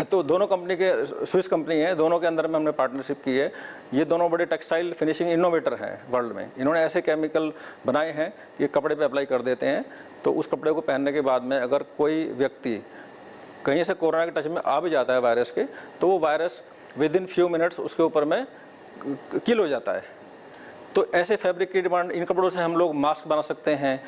तो दोनों कंपनी के स्विस कंपनी है, दोनों के अंदर में हमने पार्टनरशिप की है। ये दोनों बड़े टेक्सटाइल फिनिशिंग इनोवेटर हैं वर्ल्ड में। इन्होंने ऐसे केमिकल बनाए हैं कि कपड़े पे अप्लाई कर देते हैं, तो उस कपड़े को पहनने के बाद में अगर कोई व्यक्ति कहीं से कोरोना के टच में आ भी जाता है वायरस के, तो वो virus with in few minutes उसके ऊपर में किल हो जाता है। तो ऐसे फैब्रिक की डिमांड, इन कपड़ों से हम लोग मास्क बना सकते हैं।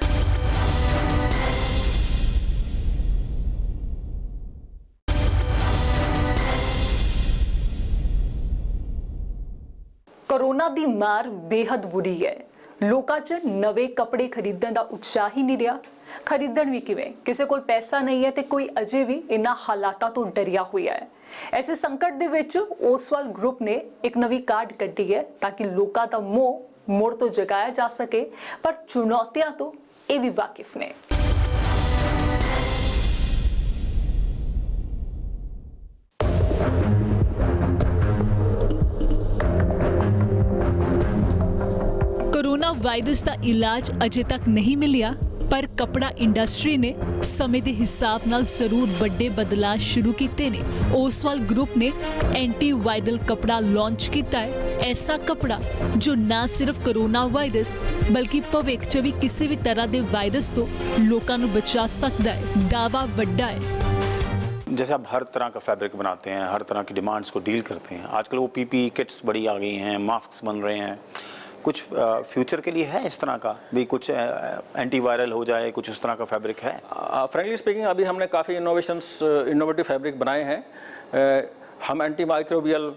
कोरोना दी मार बेहद बुरी है। लोकां 'च नवे कपड़े खरीदण दा उत्साह ही नहीं रहा। खरीदण भी किवें, किसी कोल पैसा नहीं है ते कोई अजे भी इन्हां हालातां तो डरिया होया है। ऐसे संकट दे विच ओसवाल ग्रुप ने एक नवी कार्ड कड्ढी है ताकि लोकां दा मोह मुड़ तो जगाया जा सके, पर चुनौतियां तो ये भी वाकिफ ने। कोरोना वायरस का इलाज अजे तक नहीं मिलिया, पर कपड़ा इंडस्ट्री ने समय के हिसाब नाल जरूर बड़े बदलाव शुरू किए ने। ओसवाल ग्रुप ने एंटी वायरल कपड़ा लॉन्च किया है। ऐसा कपड़ा जो ना सिर्फ कोरोना वायरस बल्कि भविख च भी किसी भी तरह के वायरस तो लोगों को बचा सकता है। दावा वड्डा है। जैसे आप हर तरह का फैब्रिक बनाते हैं, हर तरह की डिमांड्स को डील करते हैं, आजकल वो पीपी किट्स बड़ी आ गई हैं, मास्क बन रहे हैं, कुछ फ्यूचर के लिए है इस तरह का भी, कुछ एंटी वायरल हो जाए, कुछ उस तरह का फैब्रिक है? फ्रेंकली स्पीकिंग अभी हमने काफ़ी इनोवेटिव फैब्रिक बनाए हैं। हम anti microbial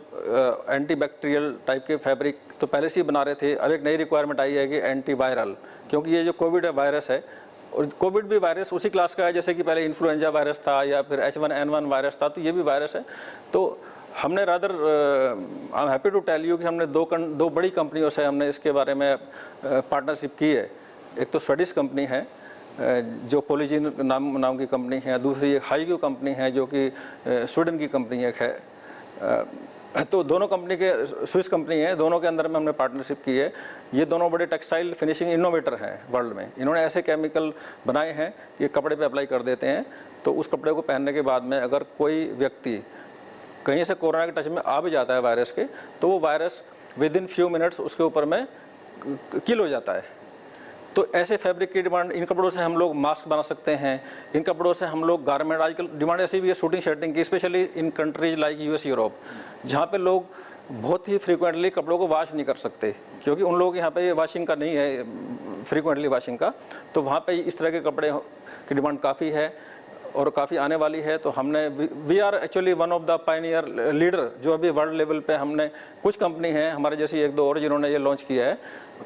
anti bacterial type के फैब्रिक तो पहले से ही बना रहे थे। अब एक नई रिक्वायरमेंट आई है कि एंटी वायरल, क्योंकि ये जो कोविड वायरस है, और कोविड भी वायरस उसी क्लास का है जैसे कि पहले इन्फ्लुएंजा वायरस था या फिर H1N1 वायरस था, तो ये भी वायरस है। तो हमने rather I am happy to tell you कि हमने दो बड़ी कंपनियों से हमने इसके बारे में पार्टनरशिप की है। एक तो स्वीडिश कंपनी है जो पॉलीजीन नाम की कंपनी है, दूसरी एक हाईग्यू कंपनी है जो कि स्वीडन की कंपनी एक है। तो दोनों कंपनी के स्विस कंपनी है, दोनों के अंदर में हमने पार्टनरशिप की है। ये दोनों बड़े टेक्सटाइल फिनिशिंग इनोवेटर हैं वर्ल्ड में। इन्होंने ऐसे केमिकल बनाए हैं कि कपड़े पे अप्लाई कर देते हैं, तो उस कपड़े को पहनने के बाद में अगर कोई व्यक्ति कहीं से कोरोना के टच में आ भी जाता है वायरस के, तो वो virus with in few minutes उसके ऊपर में किल हो जाता है। तो ऐसे फैब्रिक की डिमांड, इन कपड़ों से हम लोग मास्क बना सकते हैं, इन कपड़ों से हम लोग गारमेंट, आजकल डिमांड ऐसी भी है शूटिंग शर्टिंग की, specially in countries like US Europe, जहाँ पे लोग बहुत ही फ्रीक्वेंटली कपड़ों को वॉश नहीं कर सकते, क्योंकि उन लोगों के यहाँ पे वाशिंग का नहीं है, फ्रीक्वेंटली वाशिंग का। तो वहाँ पे इस तरह के कपड़े की डिमांड काफ़ी है और काफ़ी आने वाली है। तो हमने we are actually one of the pioneer leader, जो अभी वर्ल्ड लेवल पे हमने, कुछ कंपनी हैं हमारे जैसी एक दो और जिन्होंने ये लॉन्च किया है।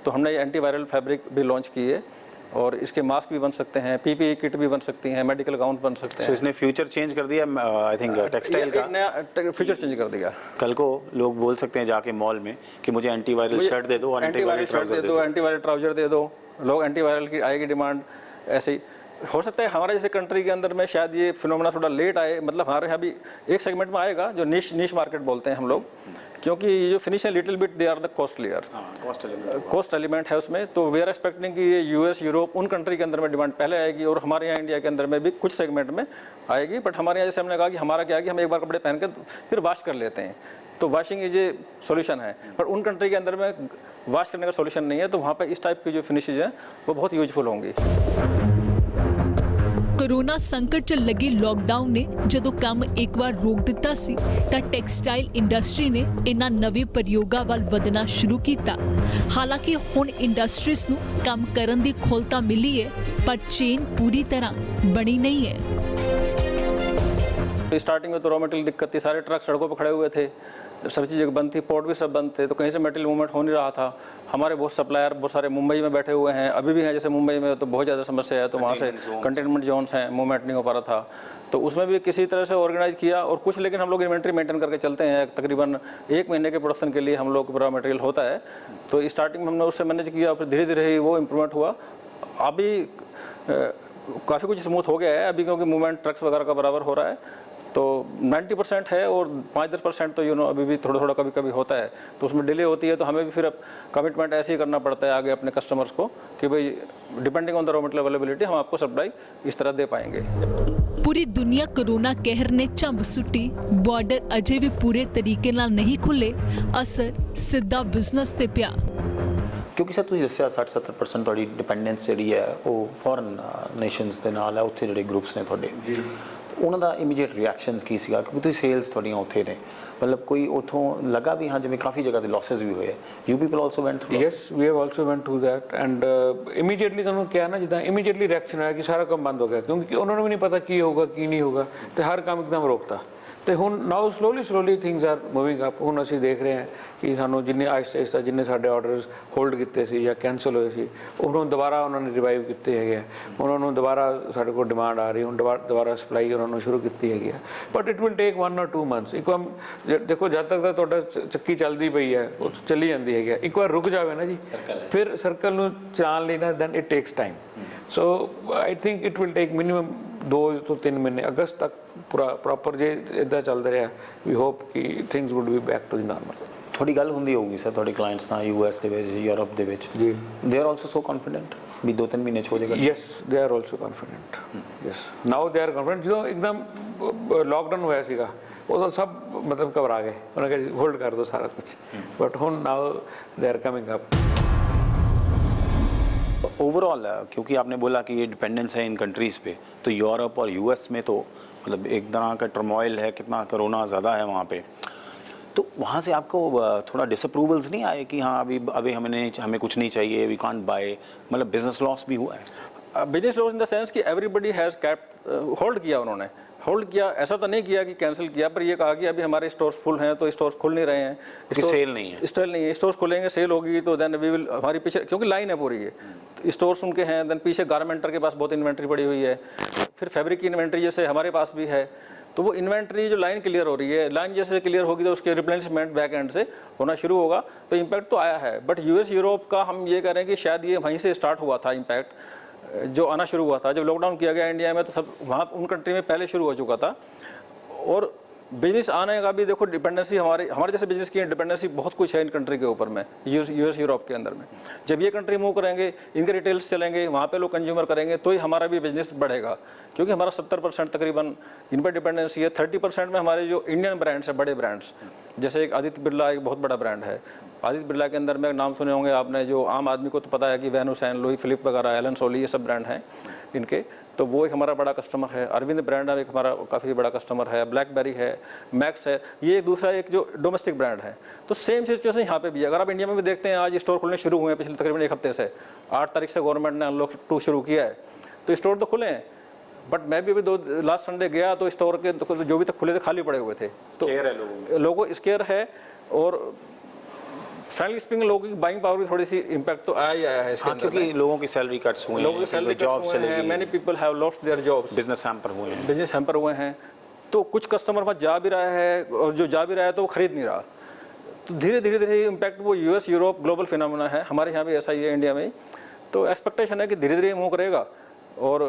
तो हमने ये एंटीवायरल फैब्रिक भी लॉन्च की है और इसके मास्क भी बन सकते हैं, पीपीई किट भी बन सकती हैं, मेडिकल गाउन बन सकते हैं। सो इसने फ्यूचर चेंज कर दिया आई थिंक टेक्सटाइल का, नया फ्यूचर चेंज कर दिया। कल को लोग बोल सकते हैं जाके मॉल में कि मुझे एंटीवायरल शर्ट दे दो और एंटीवायरल शर्ट दे दो, एंटीवायरल ट्राउजर दे दो, लोग एंटीवायरल की आएगी डिमांड। ऐसे ही हो सकता है हमारे जैसे कंट्री के अंदर में शायद ये फिनोमेना थोड़ा लेट आए, मतलब हमारे यहाँ भी एक सेगमेंट में आएगा जो निश मार्केट बोलते हैं हम लोग, क्योंकि ये जो फिनिश है little bit they are the costlier, cost element है उसमें। तो वी आर एक्सपेक्टिंग कि ये यूएस यूरोप उन कंट्री के अंदर में डिमांड पहले आएगी और हमारे यहाँ इंडिया के अंदर में भी कुछ सेगमेंट में आएगी। बट हमारे यहाँ जैसे हमने कहा कि हमारा क्या है कि हम एक बार कपड़े पहन के फिर वॉश कर लेते हैं, तो वॉशिंग इज ए सोल्यूशन है। पर उन कंट्री के अंदर में वॉश करने का सोल्यूशन नहीं है, तो वहाँ पर इस टाइप की जो फिनिशेज हैं वो बहुत यूजफुल होंगी। ਕੋਰੋਨਾ ਸੰਕਟ 'ਚ ਲੱਗੇ ਲੋਕਡਾਊਨ ਨੇ ਜਦੋਂ ਕੰਮ ਇੱਕ ਵਾਰ ਰੋਕ ਦਿੱਤਾ ਸੀ ਤਾਂ ਟੈਕਸਟਾਈਲ ਇੰਡਸਟਰੀ ਨੇ ਇਹਨਾਂ ਨਵੇਂ ਪ੍ਰਯੋਗਾਂ ਵੱਲ ਵਧਣਾ ਸ਼ੁਰੂ ਕੀਤਾ। ਹਾਲਾਂਕਿ ਹੁਣ ਇੰਡਸਟਰੀਜ਼ ਨੂੰ ਕੰਮ ਕਰਨ ਦੀ ਖੁੱਲ੍ਹ ਤਾਂ ਮਿਲੀ ਹੈ, ਪਰ ਚੇਨ ਪੂਰੀ ਤਰ੍ਹਾਂ ਬਣੀ नहीं है। स्टार्टिंग में तो रॉ मटेरियल दिक्कत थी, सारे ट्रक सड़कों पर खड़े हुए थे, सभी चीज़ें बंद थी, पोर्ट भी सब बंद थे, तो कहीं से मटेरियल मूवमेंट हो नहीं रहा था। हमारे बहुत सप्लायर बहुत सारे मुंबई में बैठे हुए हैं, अभी भी हैं, जैसे मुंबई में तो बहुत ज़्यादा समस्या है, तो वहाँ से कंटेनमेंट जोन्स हैं, मूवमेंट नहीं हो पा रहा था। तो उसमें भी किसी तरह से ऑर्गेनाइज किया और कुछ, लेकिन हम लोग इन्वेंट्री मेंटेन करके चलते हैं। तकरीबन 1 महीने के प्रोडक्शन के लिए हम लोग रॉ मटेरियल होता है, तो स्टार्टिंग में हमने उससे मैनेज किया, फिर धीरे धीरे ही वो इम्प्रूवमेंट हुआ। अभी काफ़ी कुछ स्मूथ हो गया है अभी, क्योंकि मूवमेंट ट्रक्स वगैरह का बराबर हो रहा है, तो 90% है और 5-10% तो अभी भी थोड़ा थोड़ा कभी कभी होता है, तो उसमें डिले होती है। तो हमें भी फिर अब कमिटमेंट ऐसे ही करना पड़ता है आगे अपने कस्टमर्स को कि भाई depending on the raw material availability हम आपको सप्लाई इस तरह दे पाएंगे। ਪੂਰੀ ਦੁਨੀਆ ਕੋਰੋਨਾ ਕਹਿਰ ਨੇ ਝੰਬ ਸੁੱਟੀ, ਬਾਰਡਰ ਅਜੇ ਵੀ ਪੂਰੇ ਤਰੀਕੇ ਨਾਲ ਨਹੀਂ ਖੁੱਲੇ, ਅਸਰ ਸਿੱਧਾ ਬਿਜ਼ਨਸ ਤੇ ਪਿਆ। ਕਿਉਂਕਿ ਸਰ ਤੁਸੀਂ ਦੱਸਿਆ 60-70% ਤੁਹਾਡੀ ਡਿਪੈਂਡੈਂਸ ਜਿਹੜੀ ਹੈ ਉਹ ਫੋਰਨ ਨੇਸ਼ਨਸ ਦੇ ਨਾਲ ਹੈ, ਉੱਥੇ ਜਿਹੜੇ ਗਰੁੱਪਸ ਨੇ ਤੁਹਾਡੇ ਜੀ, ਉਹਨਾਂ ਦਾ ਇਮੀਡੀਏਟ ਰਿਐਕਸ਼ਨਸ ਕੀ ਸੀਗਾ? ਕਿਉਂਕਿ ਤੁਸੀਂ ਸੇਲਸ ਤੁਹਾਡੀਆਂ ਉੱਥੇ ਨੇ, ਮਤਲਬ ਕੋਈ ਉੱਥੋਂ ਲੱਗਾ ਵੀ ਹਾਂ ਜਿਵੇਂ ਕਾਫੀ ਜਗ੍ਹਾ ਤੇ ਲਾਸਸ ਵੀ ਹੋਏ, you people also went through? Yes, we have also went through that and immediately ਤੁਹਾਨੂੰ ਕਿਹਾ ਨਾ, ਜਿੱਦਾਂ ਇਮੀਡੀਏਟਲੀ ਰਿਐਕਸ਼ਨ ਆਇਆ ਕਿ ਸਾਰਾ ਕੰਮ ਬੰਦ ਹੋ ਗਿਆ, ਕਿਉਂਕਿ ਉਹਨਾਂ ਨੂੰ ਵੀ ਨਹੀਂ ਪਤਾ ਕੀ ਹੋਊਗਾ ਕੀ ਨਹੀਂ ਹੋਊਗਾ, ਤੇ ਹਰ ਕੰਮ ਇੱਕਦਮ ਰੋਕਤਾ। ਤੇ ਹੁਣ now slowly things are moving up. ਹੁਣ ਅਸੀਂ ਦੇਖ ਰਹੇ ਹਾਂ ਕਿ ਸਾਨੂੰ ਜਿੰਨੇ ਆਹਿਸਤਾ ਜਿੰਨੇ ਸਾਡੇ ਆਰਡਰਸ ਹੋਲਡ ਕੀਤੇ ਸੀ ਜਾਂ ਕੈਂਸਲ ਹੋਏ ਸੀ, ਉਹਨੂੰ ਦੁਬਾਰਾ ਉਹਨਾਂ ਨੇ ਰਿਵਾਈਵ ਕੀਤੇ ਹੈਗੇ ਆ, ਉਹਨਾਂ ਨੂੰ ਦੁਬਾਰਾ ਸਾਡੇ ਕੋਲ ਡਿਮਾਂਡ ਆ ਰਹੀ, ਹੁਣ ਦੁਬਾਰਾ ਸਪਲਾਈ ਉਹਨਾਂ ਨੂੰ ਸ਼ੁਰੂ ਕੀਤੀ ਹੈਗੀ ਆ। But it will take 1 or 2 months। ਇੱਕ ਵਾਰ ਦੇਖੋ, ਜਦ ਤੱਕ ਤਾਂ ਤੁਹਾਡਾ ਚੱਕੀ ਚੱਲਦੀ ਪਈ ਹੈ, ਉਹ ਚੱਲੀ ਜਾਂਦੀ ਹੈਗੀ, ਇੱਕ ਵਾਰ ਰੁਕ ਜਾਵੇ ਨਾ ਜੀ, ਫਿਰ ਸਰਕਲ ਨੂੰ ਚਲਾਉਣ ਲਈ ਨਾ, then it takes time. So I think it will take minimum 2 ਤੋਂ 3 ਮਹੀਨੇ, ਅਗਸਤ ਤੱਕ ਪੂਰਾ ਪ੍ਰੋਪਰ ਜੇ ਇੱਦਾਂ ਚੱਲਦਾ ਰਿਹਾ, ਵੀ ਹੋਪ ਕਿ things would be back to the normal. ਤੁਹਾਡੀ ਗੱਲ ਹੁੰਦੀ ਹੋਊਗੀ ਸਰ ਤੁਹਾਡੇ ਕਲਾਇੰਟਸ ਨਾਲ ਯੂਐਸ ਦੇ ਵਿੱਚ, ਯੂਰਪ ਦੇ ਵਿੱਚ ਜੀ, they are also so confident ਵੀ 2-3 ਮਹੀਨੇ ਚ ਹੋ ਜਾਏਗਾ? Yes, they are also confident. Yes, now they are confident. ਜਦੋਂ ਇੱਕਦਮ ਲੋਕਡਾਊਨ ਹੋਇਆ ਸੀਗਾ ਉਦੋਂ ਸਭ ਮਤਲਬ ਘਬਰਾ ਗਏ, ਉਹਨਾਂ ਕਹਿੰਦੇ ਹੋਲਡ ਕਰ ਦਿਓ ਸਾਰਾ ਕੁਝ, ਬਟ ਹੁਣ ਨਾਓ they are coming up. Overall क्योंकि आपने बोला कि ये डिपेंडेंस है इन कंट्रीज़ पे, तो यूरोप और यूएस में तो मतलब एक तरह का टर्मोइल है, कितना कोरोना ज़्यादा है वहाँ पे, तो वहाँ से आपको थोड़ा डिसअप्रूवल्स नहीं आए कि हाँ अभी हमें कुछ नहीं चाहिए, वी कांट बाय, मतलब बिजनेस लॉस भी हुआ है? Business loss in the sense कि एवरीबडी हैज़ कैप्ट, होल्ड किया, उन्होंने होल्ड किया, ऐसा तो नहीं किया कि कैंसिल किया, पर ये कहा कि अभी हमारे स्टोर्स फुल हैं, तो स्टोर्स खुल नहीं रहे हैं, सेल नहीं है, स्टोर्स खुलेंगे, सेल होगी, तो देन वी विल, हमारी पीछे क्योंकि लाइन है पूरी, ये तो स्टोर्स उनके हैं, देन पीछे गारमेंटर के पास बहुत इन्वेंट्री पड़ी हुई है, फिर फैब्रिक की इन्वेंट्री जैसे हमारे पास भी है, तो वो इन्वेंट्री जो लाइन क्लियर हो रही है, लाइन जैसे क्लियर होगी तो उसके रिप्लेनिशमेंट बैक एंड से होना शुरू होगा, तो इम्पैक्ट तो आया है। बट यूएस यूरोप का हम ये कह रहे हैं कि शायद ये वहीं से स्टार्ट हुआ था इम्पैक्ट, जो आना शुरू हुआ था जब लॉकडाउन किया गया इंडिया में, तो सब वहाँ उन कंट्री में पहले शुरू हो चुका था। और बिजनेस आने का भी देखो डिपेंडेंसी हमारे जैसे बिजनेस की डिपेंडेंसी बहुत कुछ है इन कंट्री के ऊपर में, यूएस यूरोप के अंदर में। जब ये कंट्री मूव करेंगे, इनके रिटेल्स चलेंगे, वहाँ पे लोग कंज्यूमर करेंगे, तो ही हमारा भी बिजनेस बढ़ेगा, क्योंकि हमारा 70% तकरीबन इन पर डिपेंडेंसी है। 30% में हमारे जो इंडियन ब्रांड्स हैं, बड़े ब्रांड्स, जैसे एक आदित्य बिरला एक बहुत बड़ा ब्रांड है। आदित्य बिरला के अंदर में नाम सुने होंगे आपने, जो आम आदमी को तो पता है कि वैन हुसैन, लुई फिलिप वगैरह, एलन सोली, ये सब ब्रांड हैं इनके, तो वो एक हमारा बड़ा कस्टमर है। अरविंद ब्रांड एक हमारा काफ़ी बड़ा कस्टमर है। ब्लैकबेरी है, मैक्स है, ये एक दूसरा एक जो डोमेस्टिक ब्रांड है। तो सेम सिचुएशन यहाँ पे भी है। अगर आप इंडिया में भी देखते हैं, आज स्टोर खुलने शुरू हुए हैं पिछले तकरीबन एक हफ्ते से। 8 तारीख से गवर्नमेंट ने अनलॉक 2 शुरू किया है, तो स्टोर तो खुले हैं, बट मैं भी अभी लास्ट संडे गया तो स्टोर के तो जो भी तक खुले थे खाली पड़े हुए थे। तो लोगों को स्केयर है, और फ्रैंकली स्पीकिंग लोगों की बाइंग पावर भी थोड़ी सी इम्पैक्ट तो आया ही आया है इसके अंदर। क्योंकि लोगों की सैलरी कट्स हुए हैं, लोगों की सैलरी कट्स हुए हैं, many people have lost their jobs, business hamper हुए हैं, बिजनेस हैम्पर हुए हैं। तो कुछ कस्टमर वहाँ जा भी रहा है, और जो जा भी रहा है तो वो खरीद नहीं रहा। तो धीरे धीरे इम्पैक्ट वो यूएस यूरोप ग्लोबल फिनोमेना है, हमारे यहाँ भी ऐसा ही है इंडिया में। तो एक्सपेक्टेशन है कि धीरे धीरे मूव करेगा, और